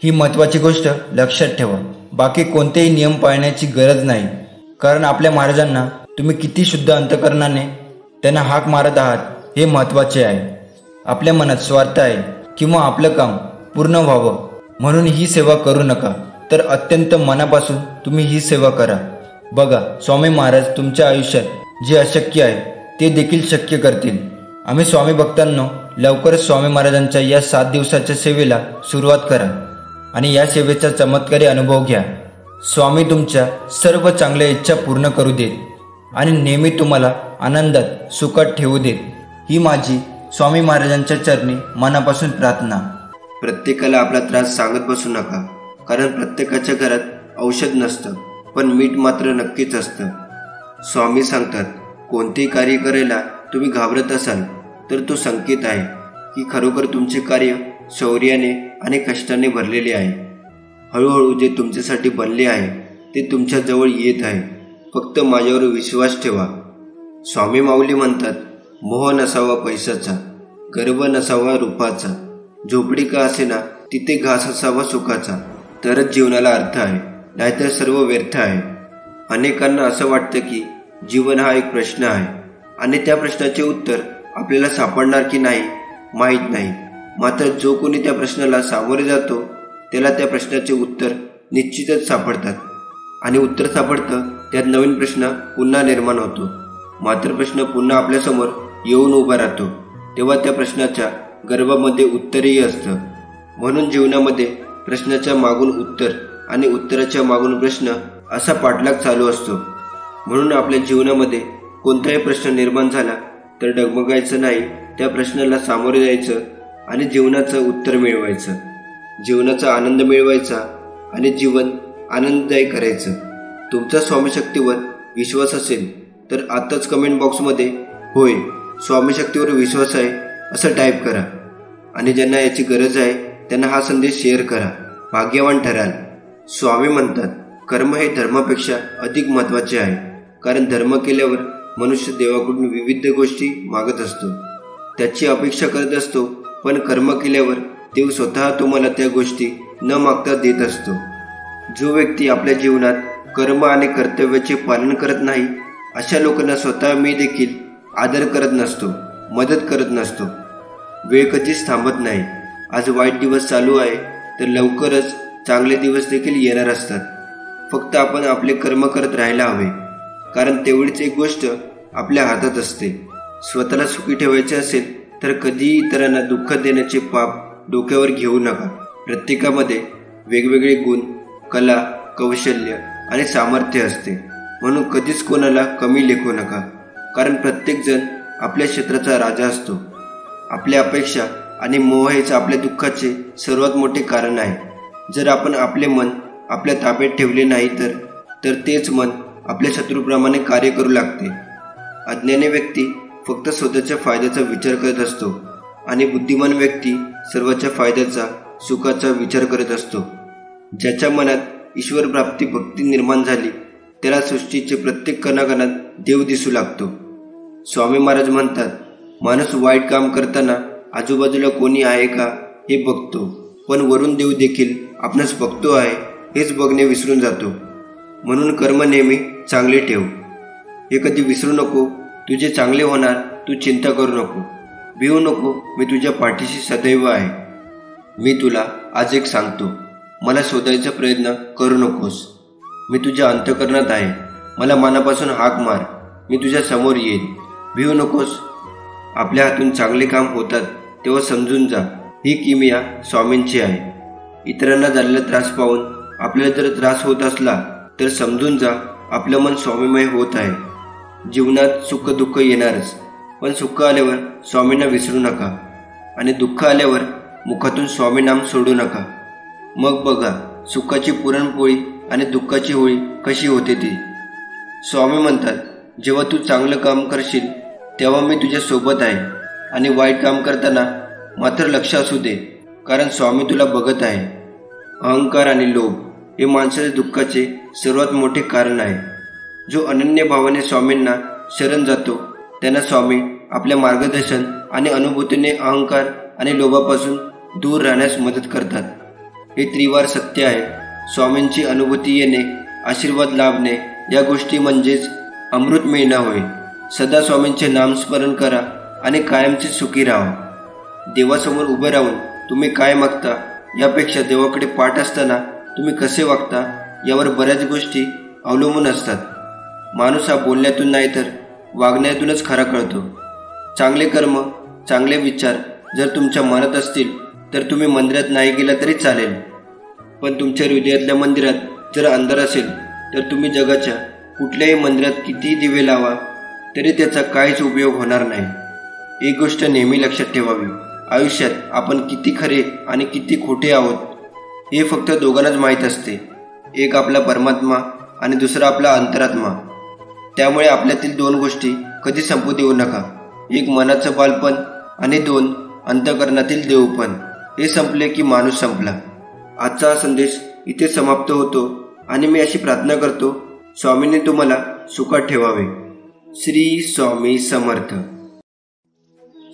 ही महत्त्वाची गोष्ट लक्षात ठेवा. बाकी कोणतेही नियम पाळण्याची गरज नाही, कारण आपल्या महाराजांना तुम्ही किती शुद्ध अंतकरणाने त्यांना हाक मारत आहात हे महत्त्वाचे आहे. आपल्या मनात स्वार्थ आहे किंवा आपलं काम पूर्ण व्हावं म्हणून ही सेवा करू नका, तर अत्यंत मनापासून तुम्ही ही सेवा करा. बघा, स्वामी महाराज तुमच्या आयुष्यात जे अशक्य आहे ते देखील शक्य करतील. आम्ही स्वामी भक्तांनो, लवकरच स्वामी महाराजांच्या या 7 दिवसाच्या सेवेला सुरुवात करा आणि या सेवेचा चमत्कारी अनुभव घ्या. स्वामी तुमच्या सर्व चांगल्या इच्छा पूर्ण करू देत आणि नेहमी तुम्हाला आनंदात सुखात ठेवू देत. ही माझी स्वामी महाराजांच्या चरणी मनापासून प्रार्थना. प्रत्येकाला आपला त्रास सांगत बसू नका, कारण प्रत्येकाच्या घरात औषध नसतं, पण मीठ मात्र नक्कीच असतं. स्वामी सांगतात, कोणतेही कार्य करायला तुम्ही घाबरत असाल तर तो संकेत आहे की खरोखर तुमचे कार्य शौर्याने आणि कष्टाने भरलेले आहे. हळूहळू जे तुमच्यासाठी बनले आहे ते तुमच्या जवळ येत आहे. फक्त माझ्यावर विश्वास ठेवा. स्वामी माऊली म्हणतात, मोह नसावा पैशाचा, गर्व नसावा रूपाचा, झोपडी का असेना तिथे घास असावा सुखाचा, तरच जीवनाला अर्थ आहे, नाहीतर सर्व व्यर्थ आहे. अनेकांना असं वाटतं की जीवन हा एक प्रश्न आहे आणि त्या प्रश्नाचे उत्तर आपल्याला सापडणार की नाही माहीत नाही. मात्र जो कोणी त्या प्रश्नाला सामोरे जातो त्याला त्या प्रश्नाचे उत्तर निश्चितच सापडतात. आणि उत्तर सापडतं त्यात नवीन प्रश्न पुन्हा निर्माण होतो. मात्र प्रश्न पुन्हा आपल्यासमोर येऊन उभा राहतो तेव्हा त्या प्रश्नाच्या गर्भामध्ये उत्तरही असतं. म्हणून जीवनामध्ये प्रश्नाच्या मागून उत्तर आणि उत्तराच्या मागून प्रश्न असा पाठलाग चालू असतो. म्हणून आपल्या जीवनामध्ये कोणताही प्रश्न निर्माण झाला तर डगमगायचं नाही, त्या प्रश्नाला सामोरे जायचं आणि जीवनाचं उत्तर मिळवायचं, जीवनाचा आनंद मिळवायचा आणि जीवन आनंददायी करायचं. तुमचा स्वामीशक्तीवर विश्वास असेल तर आताच कमेंट बॉक्समध्ये होय स्वामीशक्तीवर विश्वास आहे असं टाईप करा. आणि ज्यांना याची गरज आहे त्यांना हा संदेश शेअर करा. भाग्यवान ठराल. स्वामी म्हणतात, कर्म हे धर्मापेक्षा अधिक महत्त्वाचे आहे, कारण धर्म केल्यावर मनुष्य देवाकडून विविध गोष्टी मागत असतो, त्याची अपेक्षा करत असतो, पण कर्म केल्यावर देव स्वतः तुम्हाला त्या गोष्टी न मागता देत असतो. जो व्यक्ती आपल्या जीवनात कर्म आणि कर्तव्याचे पालन करत नाही अशा लोकांना स्वतः मी देखील आदर करत नसतो, मदत करत नसतो. वेळ कधीच थांबत नाही. आज वाईट दिवस चालू आहे तर लवकरच चांगले दिवस देखील येणार असतात. फक्त आपण आपले कर्म करत राहायला हवे, कारण तेवढीच एक गोष्ट आपल्या हातात असते. स्वतःला सुखी ठेवायचे असेल तर कधीही इतरांना दुःख देण्याचे पाप डोक्यावर घेऊ नका. प्रत्येकामध्ये वेगवेगळे गुण, कला, कौशल्य आणि सामर्थ्य असते, म्हणून कधीच कोणाला कमी लेखू नका, कारण प्रत्येकजण आपल्या क्षेत्राचा राजा असतो. आपल्या अपेक्षा आणि मोह हेच आपल्या दुःखाचे सर्वात मोठे कारण आहे. जर आपण आपले मन आपल्या ताब्यात ठेवले नाही तर तेच मन आपल्या शत्रूप्रमाणे कार्य करू लागते. अज्ञानी व्यक्ती फक्त स्वतःच्या फायद्याचा विचार करत असतो आणि बुद्धिमान व्यक्ती सर्वांच्या फायद्याचा, सुखाचा विचार करत असतो. ज्याच्या मनात ईश्वर प्राप्ती भक्ती निर्माण झाली त्याला सृष्टीचे प्रत्येक कणाकणात देव दिसू लागतो. स्वामी महाराज म्हणतात, माणूस वाईट काम करताना आजूबाजूला कोणी आहे का हे बघतो, पण वरून देव देखील आपणास बघतो आहे हेच बघणे विसरून जातो. म्हणून कर्म नेहमी चांगले ठेव. हे कधी विसरू नको, तुझे चांगले होणार, तू चिंता करू नको, भिवू नको, मी तुझ्या पाठीशी सदैव आहे. मी तुला आज एक सांगतो, मला शोधायचा प्रयत्न करू नकोस. मी तुझ्या अंतःकरणात आहे. मला मनापासून हाक मार, मी तुझ्या समोर येईन. भिवू नकोस. आपल्या हातून चांगले काम होतात तेव्हा समजून जा, ही किमया स्वामींची आहे. इतरांना झालेला त्रास पाहून आपल्याला जर त्रास होत असला तर समजून जा, आपलं मन स्वामीमय होत आहे. जीवनात सुख दुःख येणारच, पण सुख आल्यावर स्वामींना विसरू नका आणि दुःख आल्यावर मुखातून स्वामी नाम सोडू नका. मग बघा सुखाची पुरणपोळी आणि दुःखाची होळी कशी होते ती. स्वामी म्हणतात, जेव्हा तू चांगलं काम करशील तेव्हा मी तुझ्या सोबत आहे, आणि वाईट काम करताना मात्र लक्ष असू दे, कारण स्वामी तुला बघत आहे. अहंकार आणि लोभ हे माणसाच्या दुःखाचे सर्वात मोठे कारण आहे. जो अनन्य भावाने स्वामींना शरण जातो त्यांना स्वामी आपल्या मार्गदर्शन आणि अनुभूतीने अहंकार आणि लोभापासून दूर राहण्यास मदत करतात. हे त्रिवार सत्य आहे. स्वामींची अनुभूती येणे, आशीर्वाद लाभणे या गोष्टी म्हणजेच अमृत मिळणे होय. सदा स्वामींचे नामस्मरण करा आणि कायमचे सुखी राहा. देवासमोर उभे राहून तुम्ही काय मागता यापेक्षा देवाकडे पाठ असताना तुम्ही कसे वागता यावर बऱ्याच गोष्टी अवलंबून असतात. माणूस हा बोलण्यातून नाही तर वागण्यातूनच खरा कळतो. चांगले कर्म, चांगले विचार जर तुमच्या मनात असतील तर तुम्ही मंदिरात नाही गेला तरी चालेल, पण तुमच्या हृदयातल्या मंदिरात जर अंधार असेल तर तुम्ही जगाच्या कुठल्याही मंदिरात कितीही दिवे लावा तरी त्याचा काहीच उपयोग होणार नाही. एक गोष्ट नेहमी लक्षात ठेवावी, आयुष्यात आपण किती खरे आणि किती खोटे आहोत हे फक्त दोघांनाच माहीत असते. एक आपला परमात्मा आणि दुसरा आपला अंतरात्मा. त्यामुळे आपल्यातील दोन गोष्टी कधी संपू देऊ नका. एक मनाचं बालपण आणि दोन अंतःकरणातील देवपण. हे संपले की माणूस संपला. आजचा हा संदेश इथे समाप्त होतो आणि मी अशी प्रार्थना करतो, स्वामींनी तुम्हाला सुखात ठेवावे. श्री स्वामी समर्थ.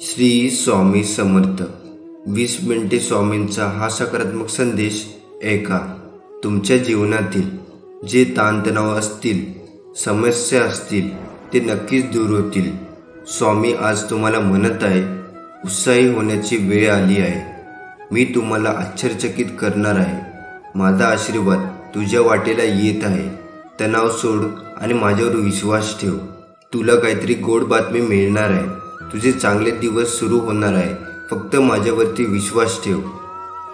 श्री स्वामी समर्थ. 20 मिनिटे स्वामींचा हा सकारात्मक संदेश ऐका. तुमच्या जीवनातील जे ताणतणाव असतील, समस्या असतील ते नक्कीच दूर होतील. स्वामी आज तुम्हाला म्हणत आहे, उत्साही होण्याची वेळ आली आहे. मी तुम्हाला आश्चर्यचकित करणार आहे. माझा आशीर्वाद तुझ्या वाटेला येत आहे. तणाव सोड आणि माझ्यावर विश्वास ठेव. तुला काहीतरी गोड बातमी मिळणार आहे. तुझे चांगले दिवस सुरू होणार आहे. फक्त माझ्यावरती विश्वास ठेव.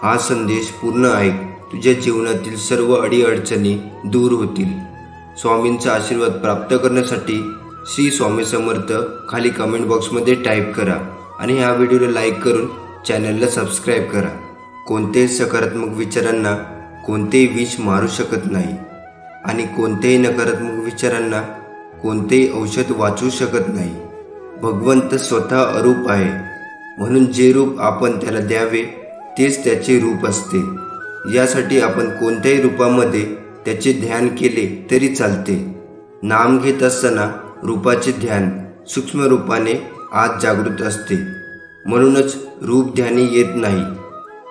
हा संदेश पूर्ण ऐक. तुझ्या जीवनातील सर्व अडीअडचणी दूर होतील. स्वामींचा आशीर्वाद प्राप्त करण्यासाठी श्री स्वामी समर्थ खाली कमेंट बॉक्समध्ये टाईप करा आणि ह्या व्हिडिओला लाईक करून चॅनलला सबस्क्राईब करा. कोणत्याही सकारात्मक विचारांना कोणतेही विष मारू शकत नाही आणि कोणत्याही नकारात्मक विचारांना कोणतेही औषध वाचवू शकत नाही. भगवंत स्वतः अरूप आहे, म्हणून जे रूप आपण त्याला द्यावे तेच त्याचे रूप असते. यासाठी आपण कोणत्याही रूपामध्ये त्याचे ध्यान केले तरी चालते. नाम घेत असताना रूपाचे ध्यान सूक्ष्म रूपाने आत जागृत असते. म्हणूनच रूप ध्यानी येत नाही.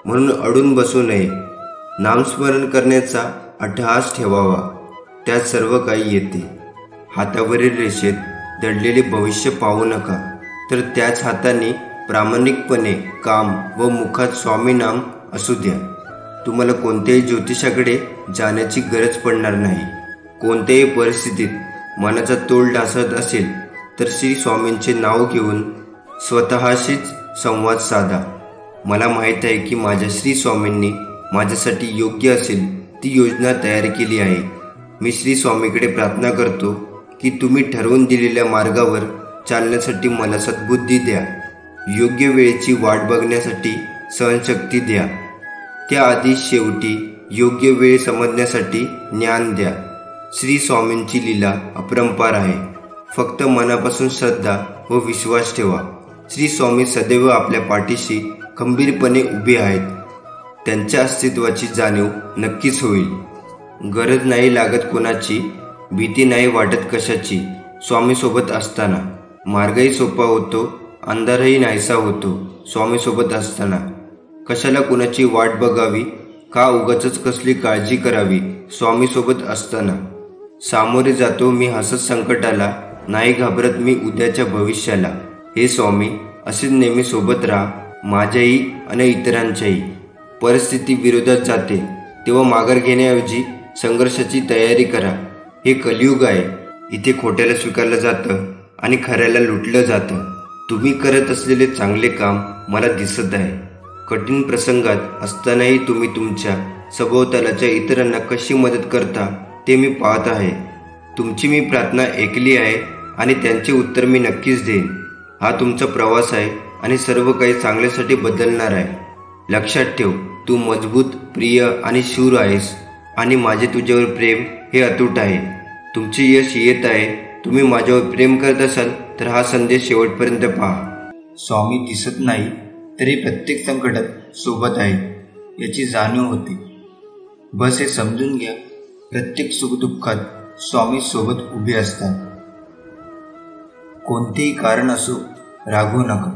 म्हणून अडून बसू नये. नामस्मरण करण्याचा अट्टहास ठेवावा. त्यात सर्व काही येते. हातावरील रेषेत दडलेले भविष्य पाहू नका, तर त्याच हाताने प्रामाणिकपणे काम व मुखात स्वामी नाम असू द्या. तुम्हाला कोणत्याही ज्योतिषाकडे जाण्याची गरज पडणार नाही. कोणत्याही परिस्थितीत मनाचा तोल ढासळत असेल तर श्री स्वामींचे नाव घेऊन स्वतःशीच संवाद साधा. मला माहीत आहे की माझ्या श्री स्वामींनी माझ्यासाठी योग्य असेल ती योजना तयार केली आहे. मी श्री स्वामीकडे प्रार्थना करतो की तुम्ही ठरवून दिलेल्या मार्गावर चालण्यासाठी मला सद्बुद्धी द्या. योग्य वेळेची वाट बघण्यासाठी सहनशक्ती द्या. त्याआधी शेवटी योग्य वेळ समजण्यासाठी ज्ञान द्या. श्री स्वामींची लीला अपरंपार आहे. फक्त मनापासून श्रद्धा व विश्वास ठेवा. श्री स्वामी सदैव आपल्या पाठीशी खंबीरपणे उभे आहेत. त्यांच्या अस्तित्वाची जाणीव नक्कीच होईल. गरज नाही लागत कोणाची, भीती नाही वाटत कशाची स्वामी सोबत असताना. मार्गही सोपा होतो, अंधारही नाहीसा होतो स्वामी सोबत असताना. कशाला कुणाची वाट बघावी, का उगाचच कसली काळजी करावी स्वामी सोबत असताना. सामोरे जातो मी हसत संकटाला, नाही घाबरत मी उद्याच्या भविष्याला. हे स्वामी असेच नेहमी सोबत राहा, माझ्याही आणि इतरांच्याही. परिस्थिती विरोधात जाते तेव्हा माघार घेण्याऐवजी संघर्षाची तयारी करा. हे कलियुग आहे, इथे खोट्याला स्वीकारलं जातं आणि खऱ्याला लुटलं जातं. तुम्ही करत असलेले चांगले काम मला दिसत आहे. कठीण प्रसंगात असतानाही तुम्ही तुमच्या सभोवतालच्या इतरांना कशी मदत करता ते मी पाहत आहे. तुमची मी प्रार्थना ऐकली आहे आणि त्यांचे उत्तर मी नक्कीच देईन. हा तुमचा प्रवास आहे आणि सर्व काही चांगल्यासाठी बदलणार आहे. लक्षात ठेव, तू मजबूत, प्रिय आणि शूर आहेस आणि माझे तुझ्यावर प्रेम हे अतूट आहे. तुमचे यश येत आहे. तुम्ही माझ्यावर प्रेम करत असाल तर हा संदेश शेवटपर्यंत पहा. स्वामी दिसत नाही तरी प्रत्येक संकटात सोबत आहे याची जाणीव होते. बस हे समजून घ्या, प्रत्येक सुखदुःखात स्वामी सोबत उभे असतात. कोणतेही कारण असो, रागवू नका,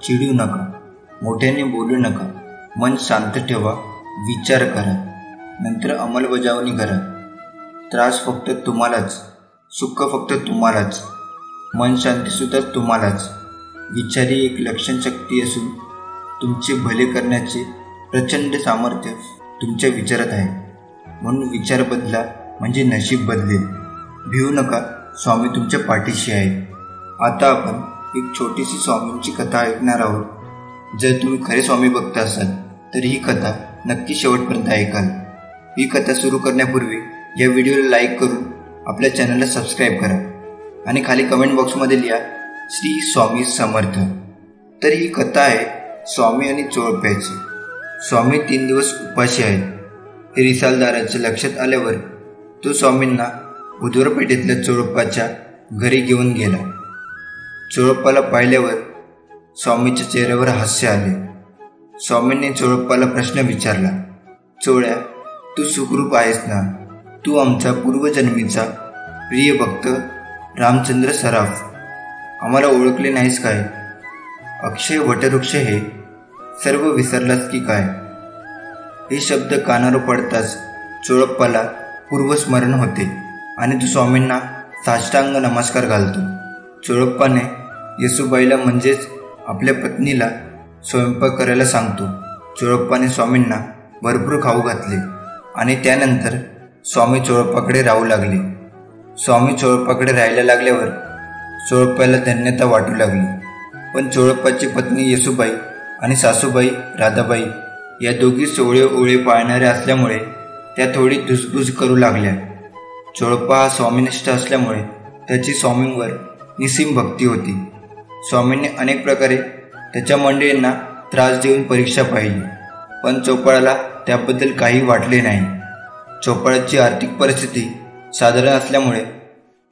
चिडू नका, मोठ्याने बोलू नका. मन शांत ठेवा, विचार करा, नंतर अंमलबजावणी करा. त्रास फक्त तुम्हालाच, सुख फक्त तुम्हालाच, मन शांतीसुद्धा तुम्हालाच. विचार ही एक लक्षणशक्ती असून तुमचे भले करण्याचे प्रचंड सामर्थ्य तुमच्या विचारात आहे. म्हणून विचार बदला म्हणजे नशीब बदलेल. भिवू नका, स्वामी तुमच्या पाठीशी आहेत. आता आपण एक छोटीशी स्वामींची कथा ऐकणार आहोत. जर तुम्ही खरे स्वामी भक्त असाल तर ही कथा नक्की शेवटपर्यंत ऐकाल. ही कथा सुरू करण्यापूर्वी या व्हिडिओला लाईक करून आपल्या चॅनलला सबस्क्राईब करा आणि खाली कमेंट बॉक्समध्ये लिहा श्री स्वामी समर्थ. तर ही कथा आहे स्वामी आणि चोळप्याची. स्वामी 3 दिवस उपाशी आहेत हे रिसालदाराच्या लक्षात आल्यावर तो स्वामींना बुधवारपेठेतल्या चोळप्पाच्या घरी घेऊन गेला. चोळप्पाला पाहिल्यावर स्वामीच्या चेहऱ्यावर हास्य आले. स्वामींनी चोळप्पाला प्रश्न विचारला, चोळ्या, तू सुखरूप आहेस ना? तू आमचा पूर्वजन्मीचा प्रिय भक्त रामचंद्र सराफ, आम्हाला ओळखले नाहीस काय? अक्षय वटवृक्ष हे सर्व विसरलास की काय? हे शब्द कानावर पडताच चोळप्पाला पूर्वस्मरण होते आणि तो स्वामींना साष्टांग नमस्कार घालतो. चोळप्पाने येसूबाईला म्हणजेच आपल्या पत्नीला स्वयंपाक करायला सांगतो. चोळप्पाने स्वामींना भरपूर खाऊ घातले आणि त्यानंतर स्वामी चोळप्पाकडे राहू लागले. स्वामी चोळप्पाकडे राहायला लागल्यावर चोळप्पाला धन्यता वाटू लागली. पण चोळप्पाची पत्नी येसूबाई आणि सासूबाई राधाबाई या दोघी सोळे ओळे पाळणाऱ्या असल्यामुळे त्या थोडी धुसफूस करू लागल्या. चोळप्पा हा स्वामीनिष्ठ असल्यामुळे त्याची स्वामींवर निसीम भक्ती होती. स्वामींनी अनेक प्रकारे त्याच्या मंडळींना त्रास देऊन परीक्षा पाहिली, पण चोपाळाला त्याबद्दल काही वाटले नाही. चोपाळाची आर्थिक परिस्थिती साधारण असल्यामुळे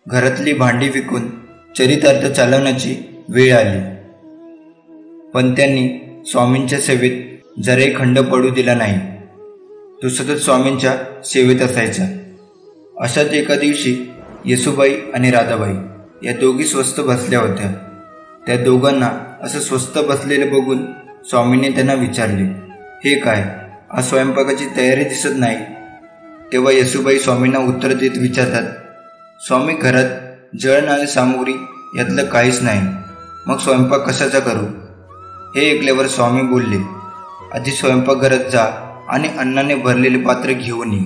घरातली भांडी विकून चरितार्थ चालवण्याची वेळ आली. पण त्यांनी स्वामींच्या सेवेत जराही खंड पडू दिला नाही. तो सतत स्वामींच्या सेवेत असायचा. अशाच एका दिवशी येसूबाई आणि राधाबाई या दोघी स्वस्थ बसल्या होत्या. त्या दोघांना असं स्वस्थ बसलेलं बघून स्वामींनी त्यांना विचारले, हे काय, आज स्वयंपाकाची तयारी दिसत नाही? तेव्हा येसूबाई स्वामींना उत्तर देत विचारतात, स्वामी, घरात जळणारी सामुग्री यातलं काहीच नाही, मग स्वयंपाक कशाचा करू? हे ऐकल्यावर स्वामी बोलले, आधी स्वयंपाकघरात जा आणि अन्नाने भरलेले पात्र घेऊन ये.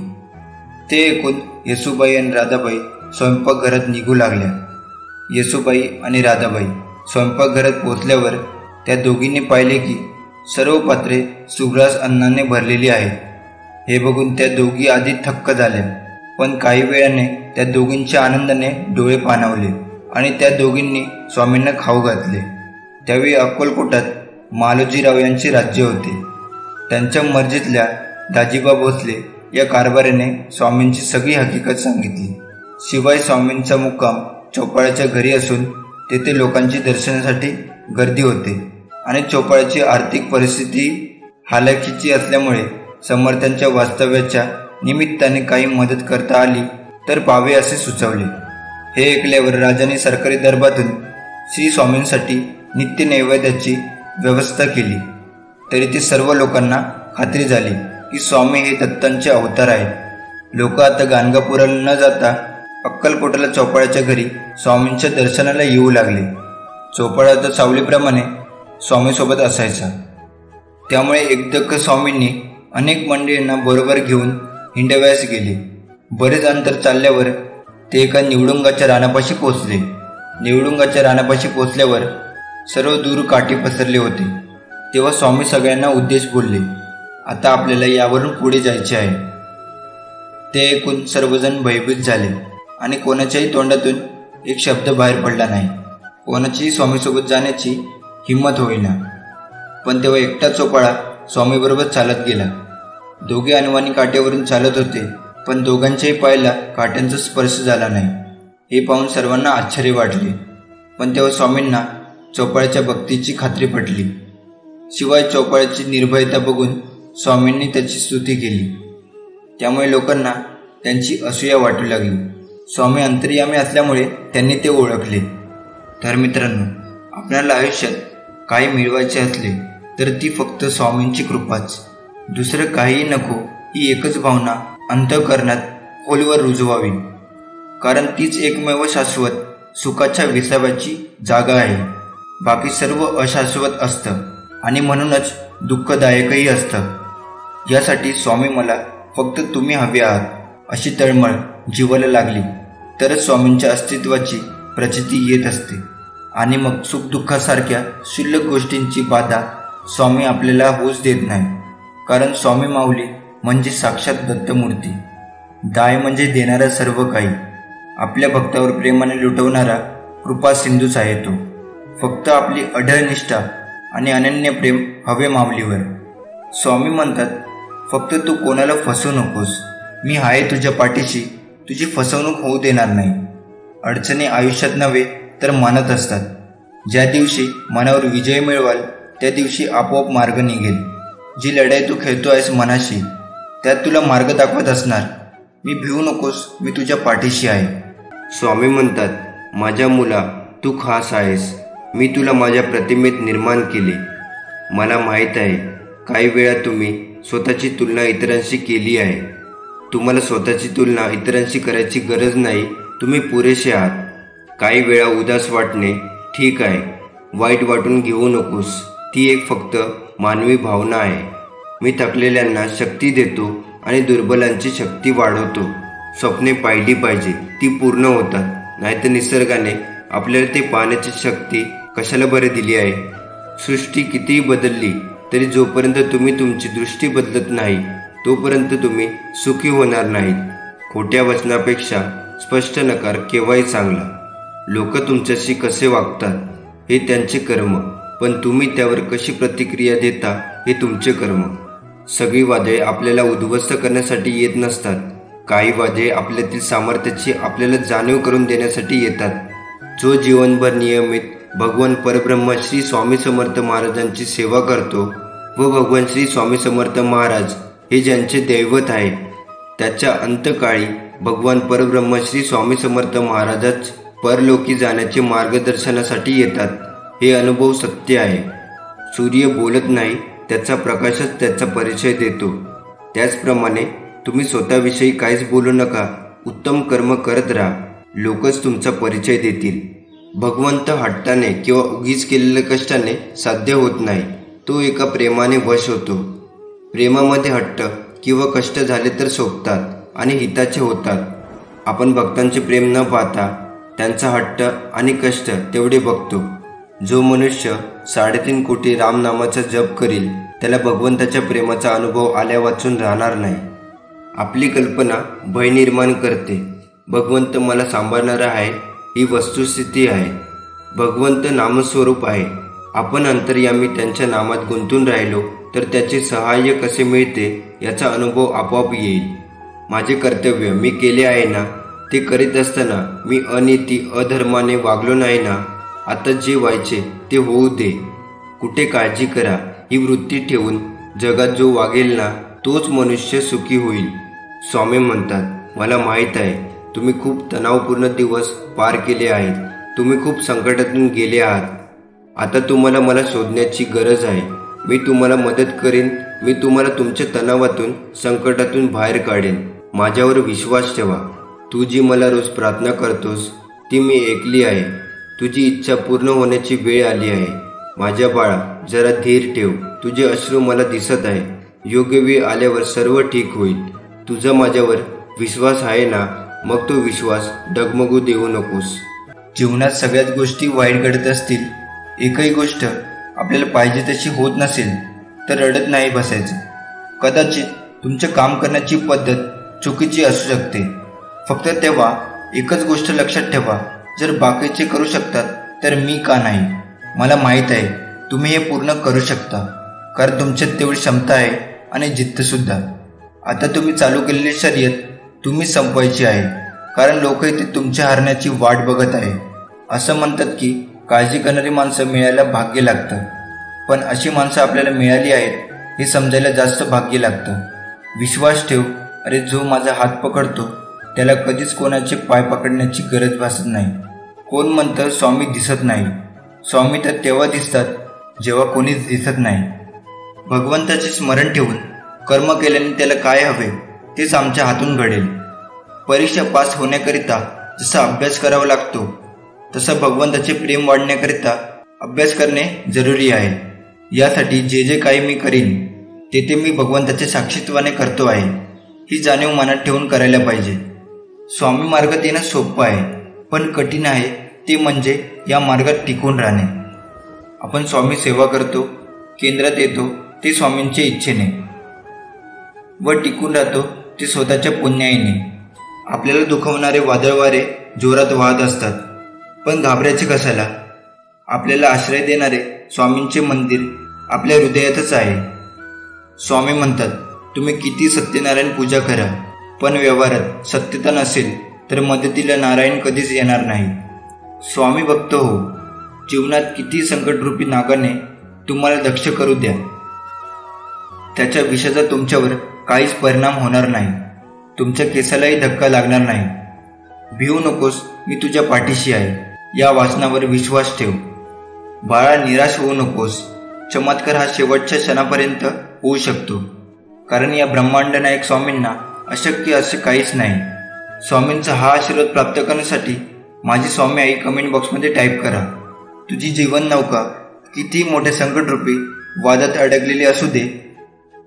ते ऐकून येसूबाई आणि राधाबाई स्वयंपाकघरात निघू लागल्या. येसूबाई आणि राधाबाई स्वयंपाकघरात पोहोचल्यावर त्या दोघींनी पाहिले की सर्व पात्रे सुग्रास अन्नाने भरलेली आहेत. हे बघून त्या दोघी आधी थक्क झाल्या, पण काही वेळाने त्या दोघींच्या आनंदाने डोळे पाणावले आणि त्या दोघींनी स्वामींना खाऊ घातले. त्यावेळी अक्कलकोटात मालोजीराव यांचे राज्य होते. त्यांच्या मर्जीतल्या दाजीबा भोसले या कारभाऱ्याने स्वामींची सगळी हकीकत सांगितली. शिवाय स्वामींचा मुक्काम चोपाळाच्या घरी असून तेथे लोकांची दर्शनासाठी गर्दी होते आणि चोपाळाची आर्थिक परिस्थिती हालाकीची असल्यामुळे समर्थांच्या वास्तव्याच्या निमित्ताने काही मदत करता आली तर पाहावे असे सुचवले. हे ऐकल्यावर राजाने सरकारी दरबारातून श्री स्वामींसाठी नित्य नैवेद्याची व्यवस्था केली. तरी ते सर्व लोकांना खात्री झाली की स्वामी हे दत्तांचे अवतार आहेत. लोक आता गाणगापुराला न जाता अक्कलकोटला चौपाळ्याच्या घरी स्वामींच्या दर्शनाला येऊ लागले. चौपाळा तर सावलीप्रमाणे स्वामीसोबत असायचा. त्यामुळे एकदा स्वामींनी अनेक मंडळींना बरोबर घेऊन हिंडव्यास गेले. बरेच अंतर चालल्यावर ते एका निवडुंगाच्या रानापाशी पोचले. निवडुंगाच्या रानापाशी पोचल्यावर सर्व दूर काठी पसरले होते. तेव्हा स्वामी सगळ्यांना उद्देश बोलले, आता आपल्याला यावरून पुढे जायचे आहे. ते ऐकून सर्वजण भयभीत झाले आणि कोणाच्याही तोंडातून एक शब्द बाहेर पडला नाही. कोणाचीही स्वामीसोबत जाण्याची हिंमत होईना. पण तेव्हा एकटा चोपाळा स्वामीबरोबर चालत गेला. दोघे अनवाणी काठ्यावरून चालत होते, पण दोघांच्याही पायाला काठ्यांचा स्पर्श झाला नाही. हे पाहून सर्वांना आश्चर्य वाटले. पण तेव्हा स्वामींना चोपाळ्याच्या भक्तीची खात्री पटली. शिवाय चोपाळ्याची निर्भयता बघून स्वामींनी त्याची स्तुती केली. त्यामुळे लोकांना त्यांची असूया वाटू लागली. स्वामी अंतर्यामी असल्यामुळे त्यांनी ते ओळखले. तर मित्रांनो, आपल्याला आयुष्यात काही मिळवायचे असले तर ती फक्त स्वामींची कृपाच. दुसरं काहीही नको, ही एकच भावना अंतःकरणात खोलवर रुजवावी. कारण तीच एकमेव शाश्वत सुखाच्या विसाव्याची जागा आहे. बाकी सर्व अशाश्वत असतं आणि म्हणूनच दुःखदायकही असतं. यासाठी स्वामी मला फक्त तुम्ही हवे आहात अशी तळमळ जीवाला लागली तरच स्वामींच्या अस्तित्वाची प्रचिती येत असते. आणि मग सुखदुःखासारख्या क्षुल्लक गोष्टींची बाधा स्वामी आपल्याला होऊच देत नाही. कारण स्वामी माऊली म्हणजे साक्षात दत्तमूर्ती. दाय म्हणजे देणारा सर्व काही. आपल्या भक्तावर प्रेमाने लुटवणारा कृपा सिंधूच आहे तो. फक्त आपली अढळ निष्ठा आणि अनन्य प्रेम हवे माऊलीवर. स्वामी म्हणतात, फक्त तू कोणाला फसवू नकोस. मी आहे तुझ्या पाठीशी, तुझी फसवणूक होऊ देणार नाही. अडचणी आयुष्यात नव्हे तर मनात असतात. ज्या दिवशी मनावर विजय मिळवाल त्या दिवशी आपोआप मार्ग निघेल. जी लढाई तू खेळतो आहेस मनाशी, त्यात तुला मार्ग दाखवत असणार. मी भिवू नकोस, मी तुझ्या पाठीशी आहे. स्वामी म्हणतात, माझ्या मुला तू खास आहेस. मी तुला माझ्या प्रतिमेत निर्माण केले. मला माहीत आहे काही वेळा तुम्ही स्वतःची तुलना इतरांशी केली आहे. तुम्हाला स्वतःची तुलना इतरांशी करायची गरज नाही. तुम्ही पुरेसे आहात. काही वेळा उदास वाटणे ठीक आहे. वाईट वाटून घेऊ नकोस. ती एक फक्त मानवी भावना आहे. मी थकलेल्यांना शक्ती देतो आणि दुर्बलांची शक्ती वाढवतो. स्वप्ने पाहिली पाहिजे, ती पूर्ण होतात. नाहीतर निसर्गाने आपल्याला ते पाहण्याची शक्ती कशाला बरे दिली आहे. सृष्टी कितीही बदलली तरी जोपर्यंत तुम्ही तुमची दृष्टी बदलत नाही तोपर्यंत तुम्ही सुखी होणार नाहीत. खोट्या वचनापेक्षा स्पष्ट नकार केव्हाही चांगला. लोक तुमच्याशी कसे वागतात हे त्यांचे कर्म, पण तुम्ही त्यावर कशी प्रतिक्रिया देता हे तुमचे कर्म. सगळी वादळे आपल्याला उद्ध्वस्त करण्यासाठी येत नसतात. काही वादळे आपल्यातील सामर्थ्याची आपल्याला जाणीव करून देण्यासाठी येतात. जो जीवनभर नियमित भगवान परब्रह्म श्री स्वामी समर्थ महाराजांची सेवा करतो व भगवान श्री स्वामी समर्थ महाराज हे ज्यांचे दैवत आहे, त्याच्या अंतकाळी भगवान परब्रह्म श्री स्वामी समर्थ महाराजच परलोकी जाण्याचे मार्गदर्शनासाठी येतात. हे अनुभव सत्य आहे. सूर्य बोलत नाही, त्याचा प्रकाशच त्याचा परिचय देतो. त्याचप्रमाणे तुम्ही स्वतःविषयी काहीच बोलू नका. उत्तम कर्म करत राहा. लोकच तुमचा परिचय देतील. भगवंत हट्टाने किंवा उगीच केलेल्या कष्टाने साध्य होत नाही. तो एका प्रेमाने वश होतो. प्रेमामध्ये हट्ट किंवा कष्ट झाले तर शोभतात आणि हिताचे होतात. आपण भक्तांचे प्रेम न पाहता त्यांचा हट्ट आणि कष्ट तेवढे बघतो. जो मनुष्य 3.5 कोटी रामनामाचा जप करील त्याला भगवंताच्या प्रेमाचा अनुभव आल्या वाचून राहणार नाही. आपली कल्पना भय निर्माण करते. भगवंत मला सांभाळणारा आहे ही वस्तुस्थिती आहे. भगवंत नामस्वरूप आहे. आपण अंतर्यामी त्यांच्या नामात गुंतून राहिलो तर त्याचे सहाय्य कसे मिळते याचा अनुभव आपोआप येईल. माझे कर्तव्य मी केले आहे ना, ते करीत असताना मी अनिती अधर्माने वागलो नाही ना. आता जे व्हायचे ते होऊ दे. कुठे काळजी करा ही वृत्ती ठेवून जगात जो वागेल ना तोच मनुष्य सुखी होईल. स्वामी म्हणतात, मला माहीत आहे तुम्ही खूप तणावपूर्ण दिवस पार केले आहेत. तुम्ही खूप संकटातून गेले आहात. आता तुम्हाला मला शोधण्याची गरज आहे. मी तुम्हाला मदत करेन. मी तुम्हाला तुमच्या तणावातून, संकटातून बाहेर काढेन. माझ्यावर विश्वास ठेवा. तू जी मला रोज प्रार्थना करतोस ती मी ऐकली आहे. तुझी इच्छा पूर्ण होण्याची वेळ आली आहे. माझ्या बाळा, जरा धीर ठेव. तुझे अश्रू मला दिसत आहे. योग्य वेळ आल्यावर सर्व ठीक होईल. तुझा माझ्यावर विश्वास आहे ना? मग तो विश्वास डगमगू देऊ नकोस. जीवनात सगळ्याच गोष्टी वाईट घडत असतील, एकही गोष्ट आपल्याला पाहिजे तशी होत नसेल तर रडत नाही बसायचं. कदाचित तुमचं काम करण्याची पद्धत चुकीची असू शकते. फक्त तेव्हा एकच गोष्ट लक्षात ठेवा, जर बाकीचे करू शकतात तर मी का नाही? मला माहीत आहे तुम्ही हे पूर्ण करू शकता, कारण तुमच्यात तेवढी क्षमता आहे आणि जिद्दसुद्धा. आता तुम्ही चालू केलेली शर्यत तुम्ही संपवायची आहे, कारण लोक इथे तुमच्या हारण्याची वाट बघत आहे. असं म्हणतात की काळजी करणारी माणसं मिळायला भाग्य लागतं, पण अशी माणसं आपल्याला मिळाली आहेत हे समजायला जास्त भाग्य लागतं. विश्वास ठेव. अरे, जो माझा हात पकडतो त्याला कधीच कोणाचे पाय पकडण्याची गरज भासत नाही. कोण म्हणतं स्वामी दिसत नाही? स्वामी तर तेव्हा दिसतात जेव्हा कोणीच दिसत नाही. भगवंताचे स्मरण ठेवून कर्म केल्याने त्याला काय हवे तेच आमच्या हातून घडेल. परीक्षा पास होण्याकरिता जसा अभ्यास करावा लागतो तसं भगवंताचे प्रेम वाढण्याकरिता अभ्यास करणे जरुरी आहे. यासाठी जे जे काही मी करीन ते मी भगवंताच्या साक्षीत्वाने करतो आहे ही जाणीव मनात ठेवून करायला पाहिजे. स्वामी मार्गात येणं सोपं आहे, पण कठीण आहे ते म्हणजे या मार्गात टिकून राहणे. आपण स्वामी सेवा करतो, केंद्रात येतो ते स्वामींच्या इच्छेने, व टिकून राहतो ते स्वतःच्या पुण्याईने. आपल्याला दुखवणारे वादळ वारे जोरात वाहत असतात, पण घाबरायचे कशाला? आपल्याला आश्रय देणारे स्वामींचे मंदिर आपल्या हृदयातच आहे. स्वामी म्हणतात, तुम्ही किती सत्यनारायण पूजा करा, पण व्यवहारात सत्यता नसेल तर मदतीला नारायण कधीच येणार नाही. स्वामी भक्त हो. जीवनात किती संकटरूपी नागाने तुम्हाला दक्ष करू द्या, त्याच्या विषाचा तुमच्यावर काहीच परिणाम होणार नाही. तुमच्या केसालाही धक्का लागणार नाही. भिवू नकोस, मी तुझ्या पाठीशी आहे. या वाचनावर विश्वास ठेव. बाळा, निराश होऊ नकोस. चमत्कार हा शेवटच्या क्षणापर्यंत होऊ शकतो, कारण या ब्रह्मांड नायक स्वामींना अशक्य असे काहीच नाही. स्वामींचा हा आशीर्वाद प्राप्त करण्यासाठी माझी स्वामी आई कमेंट बॉक्समध्ये टाईप करा. तुझी जीवन नौका किती मोठ्या संकटरूपी वादात अडकलेली असू दे,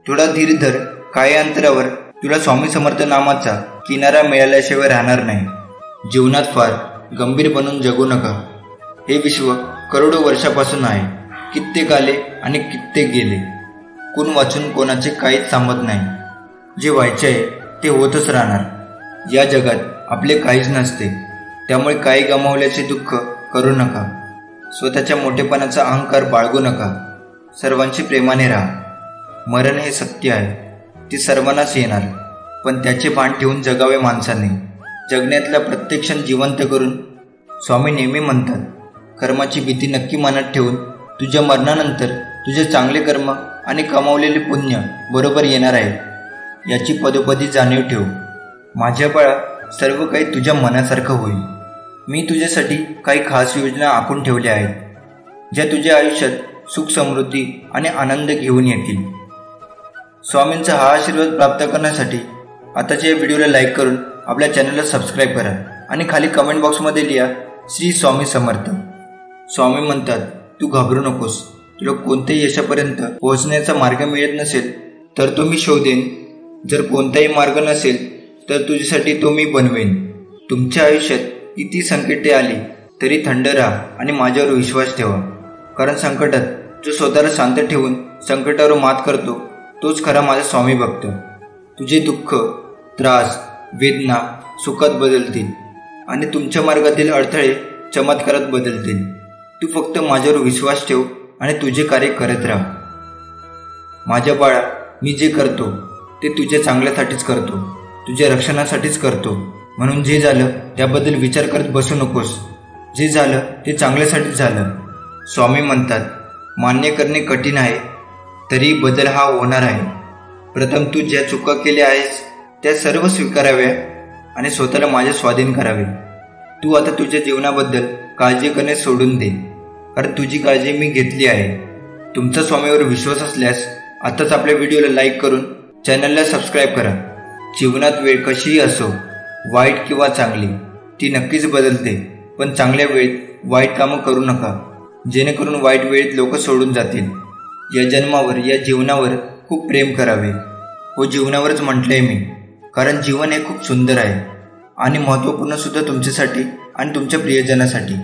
थोडा धीर धर. काही अंतरावर तुला स्वामी समर्थ नामाचा किनारा मिळाल्याशिवाय राहणार नाही. जीवनात फार गंभीर बनून जगू नका. हे विश्व करोडो वर्षापासून आहे. कित्येक आले आणि कित्येक गेले. कोण वाचून कोणाचे काहीच सांगत नाही. जे व्हायचे आहे ते होतच राहणार. या जगात आपले काहीच नसते, त्यामुळे काही गमावल्याचे दुःख करू नका. स्वतःच्या मोठेपणाचा अहंकार बाळगू नका. सर्वांशी प्रेमाने राहा. मरण हे सत्य आहे, ते सर्वांनाच येणार, पण त्याचे भान ठेवून जगावे माणसाने. जगण्यातला प्रत्येक क्षण जिवंत करून. स्वामी नेहमी म्हणतात, कर्माची भीती नक्की मनात ठेवून तुझ्या मरणानंतर तुझे चांगले कर्म आणि कमावलेले पुण्य बरोबर येणार आहे, याची पदोपदी जाणीव ठेव. माझ्या बाळा, सर्व काही तुझ्या मनासारखं होईल. मी तुझ्यासाठी काही खास योजना आखून ठेवल्या आहेत, ज्या तुझ्या आयुष्यात सुख, समृद्धी आणि आनंद घेऊन येतील. स्वामींचा हा आशीर्वाद प्राप्त करण्यासाठी आताच्या या व्हिडिओला लाईक करून आपल्या चॅनलला सबस्क्राईब करा आणि खाली कमेंट बॉक्समध्ये लिहा श्री स्वामी समर्थ. स्वामी म्हणतात, तू घाबरू नकोस. तुला कोणत्याही यशापर्यंत पोहोचण्याचा मार्ग मिळत नसेल तर तो मी शोधेन. जर कोणताही मार्ग नसेल तर तुझ्यासाठी तो मी बनवेन. तुमच्या आयुष्यात किती संकटे आली तरी थंड राहा आणि माझ्यावर विश्वास ठेवा, कारण संकटात जो स्वतःला शांत ठेवून संकटावर मात करतो तोच खरा माझा स्वामी भक्त. तुझे दुःख, त्रास, वेदना सुखात बदलतील आणि तुमच्या मार्गातील अडथळे चमत्कारात बदलतील. तू फक्त माझ्यावर विश्वास ठेव आणि तुझे कार्य करत राहा. माझ्या बाळा, मी जे करतो ते तुझ्या चांगल्यासाठीच करतो, तुझ्या रक्षणासाठीच करतो. म्हणून जे झालं त्याबद्दल विचार करत बसू नकोस. जे झालं ते चांगल्यासाठीच झालं. स्वामी म्हणतात, मान्य करणे कठीण आहे, तरी बदल हा होणार आहे. प्रथम तू ज्या चुका केल्या आहेस त्या सर्व स्वीकाराव्या आणि स्वतःला माझ्या स्वाधीन करावे. तू आता तुझ्या जीवनाबद्दल काळजी करणे सोडून दे, कारण तुझी काळजी मी घेतली आहे. तुमचा स्वामीवर विश्वास असल्यास आताच आपल्या व्हिडिओला लाईक करून चॅनलला सबस्क्राईब करा. जीवनात वेळ कशीही असो, वाईट किंवा चांगली, ती नक्कीच बदलते. पण चांगल्या वेळेत वाईट कामं करू नका, जेणेकरून वाईट वेळेत लोक सोडून जातील. या जन्मावर, या जीवनावर खूप प्रेम करावे. हो, जीवनावरच म्हटलंय मी, कारण जीवन हे खूप सुंदर आहे आणि महत्त्वपूर्ण सुद्धा तुमच्यासाठी आणि तुमच्या प्रियजनासाठी.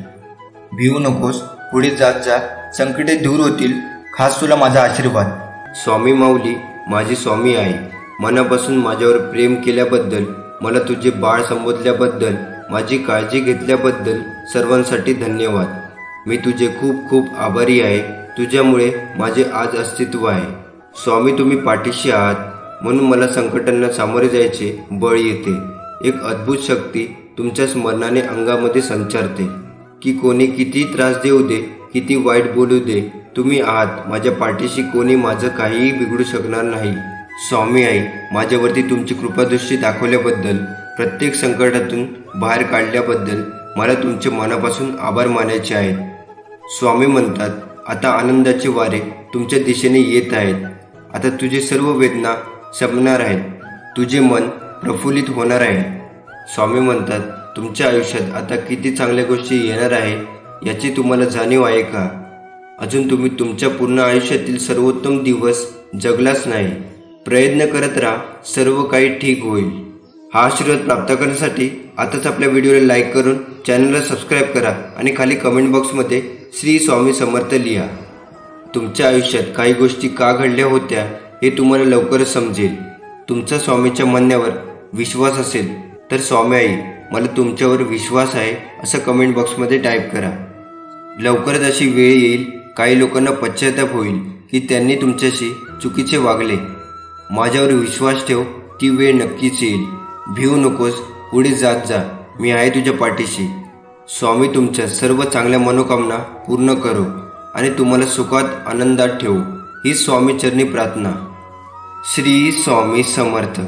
भिवू नकोस, पुढे जात जा, संकटे दूर होतील. खास तुला माझा आशीर्वाद. स्वामी माऊली, माझी स्वामी आई, मनापासून माझ्यावर प्रेम केल्याबद्दल, मला तुझे बाळ संबोधल्याबद्दल, माझी काळजी घेतल्याबद्दल सर्वांसाठी धन्यवाद. मी तुझे खूप खूप आभारी आहे. तुझ्यामुळे माझे आज अस्तित्व आहे. स्वामी, तुम्ही पाठीशी आहात म्हणून मला संकटांना सामोरे जायचे बळ येते. एक अद्भुत शक्ती तुमच्या स्मरणाने अंगामध्ये संचारते की कोणी किती त्रास देऊ दे, किती वाईट बोलू दे, तुम्ही आहात माझ्या पाठीशी. कोणी माझं काहीही बिघडू शकणार नाही. स्वामी आई, माझ्यावरती तुमची कृपादृष्टी दाखवल्याबद्दल, प्रत्येक संकटातून बाहेर काढल्याबद्दल मला तुमचे मनापासून आभार मानायचे आहेत. स्वामी म्हणतात, आता आनंदाचे वारे तुमच्या दिशेने येत आहेत. आता तुझे सर्व वेदना संपणार आहेत. तुझे मन प्रफुल्लित होणार आहे. स्वामी म्हणतात, तुमच्या आयुष्यात आता किती चांगल्या गोष्टी येणार आहे याची तुम्हाला जाणीव आहे का? अजून तुम्ही तुमच्या पूर्ण आयुष्यातील सर्वोत्तम दिवस जगलाच नाही. प्रयत्न करत राहा, सर्व काही ठीक होईल. हा आशीर्वाद प्राप्त करण्यासाठी आताच आपल्या व्हिडिओला लाईक करून चॅनलला सबस्क्राईब करा आणि खाली कमेंट बॉक्समध्ये श्री स्वामी समर्थ लिहा. तुमच्या आयुष्यात काही गोष्टी का घडल्या होत्या हे तुम्हाला लवकरच समजेल. तुमचा स्वामीच्या म्हणण्यावर विश्वास असेल तर स्वामी आई, मला तुमच्यावर विश्वास आहे असं कमेंट बॉक्समध्ये टाईप करा. लवकरच अशी वेळ येईल, काही लोकांना पश्चाताप होईल की त्यांनी तुमच्याशी चुकीचे वागले. माझ्यावर विश्वास ठेव, ती वेळ नक्कीच येईल. भिवू नकोस, पुढे जात जा, मी आहे तुझ्या पाठीशी. स्वामी तुमच्या सर्व चांगल्या मनोकामना पूर्ण करो आणि तुम्हाला सुखात आनंदात ठेवू, ही स्वामी चरणी प्रार्थना. श्री स्वामी समर्थ.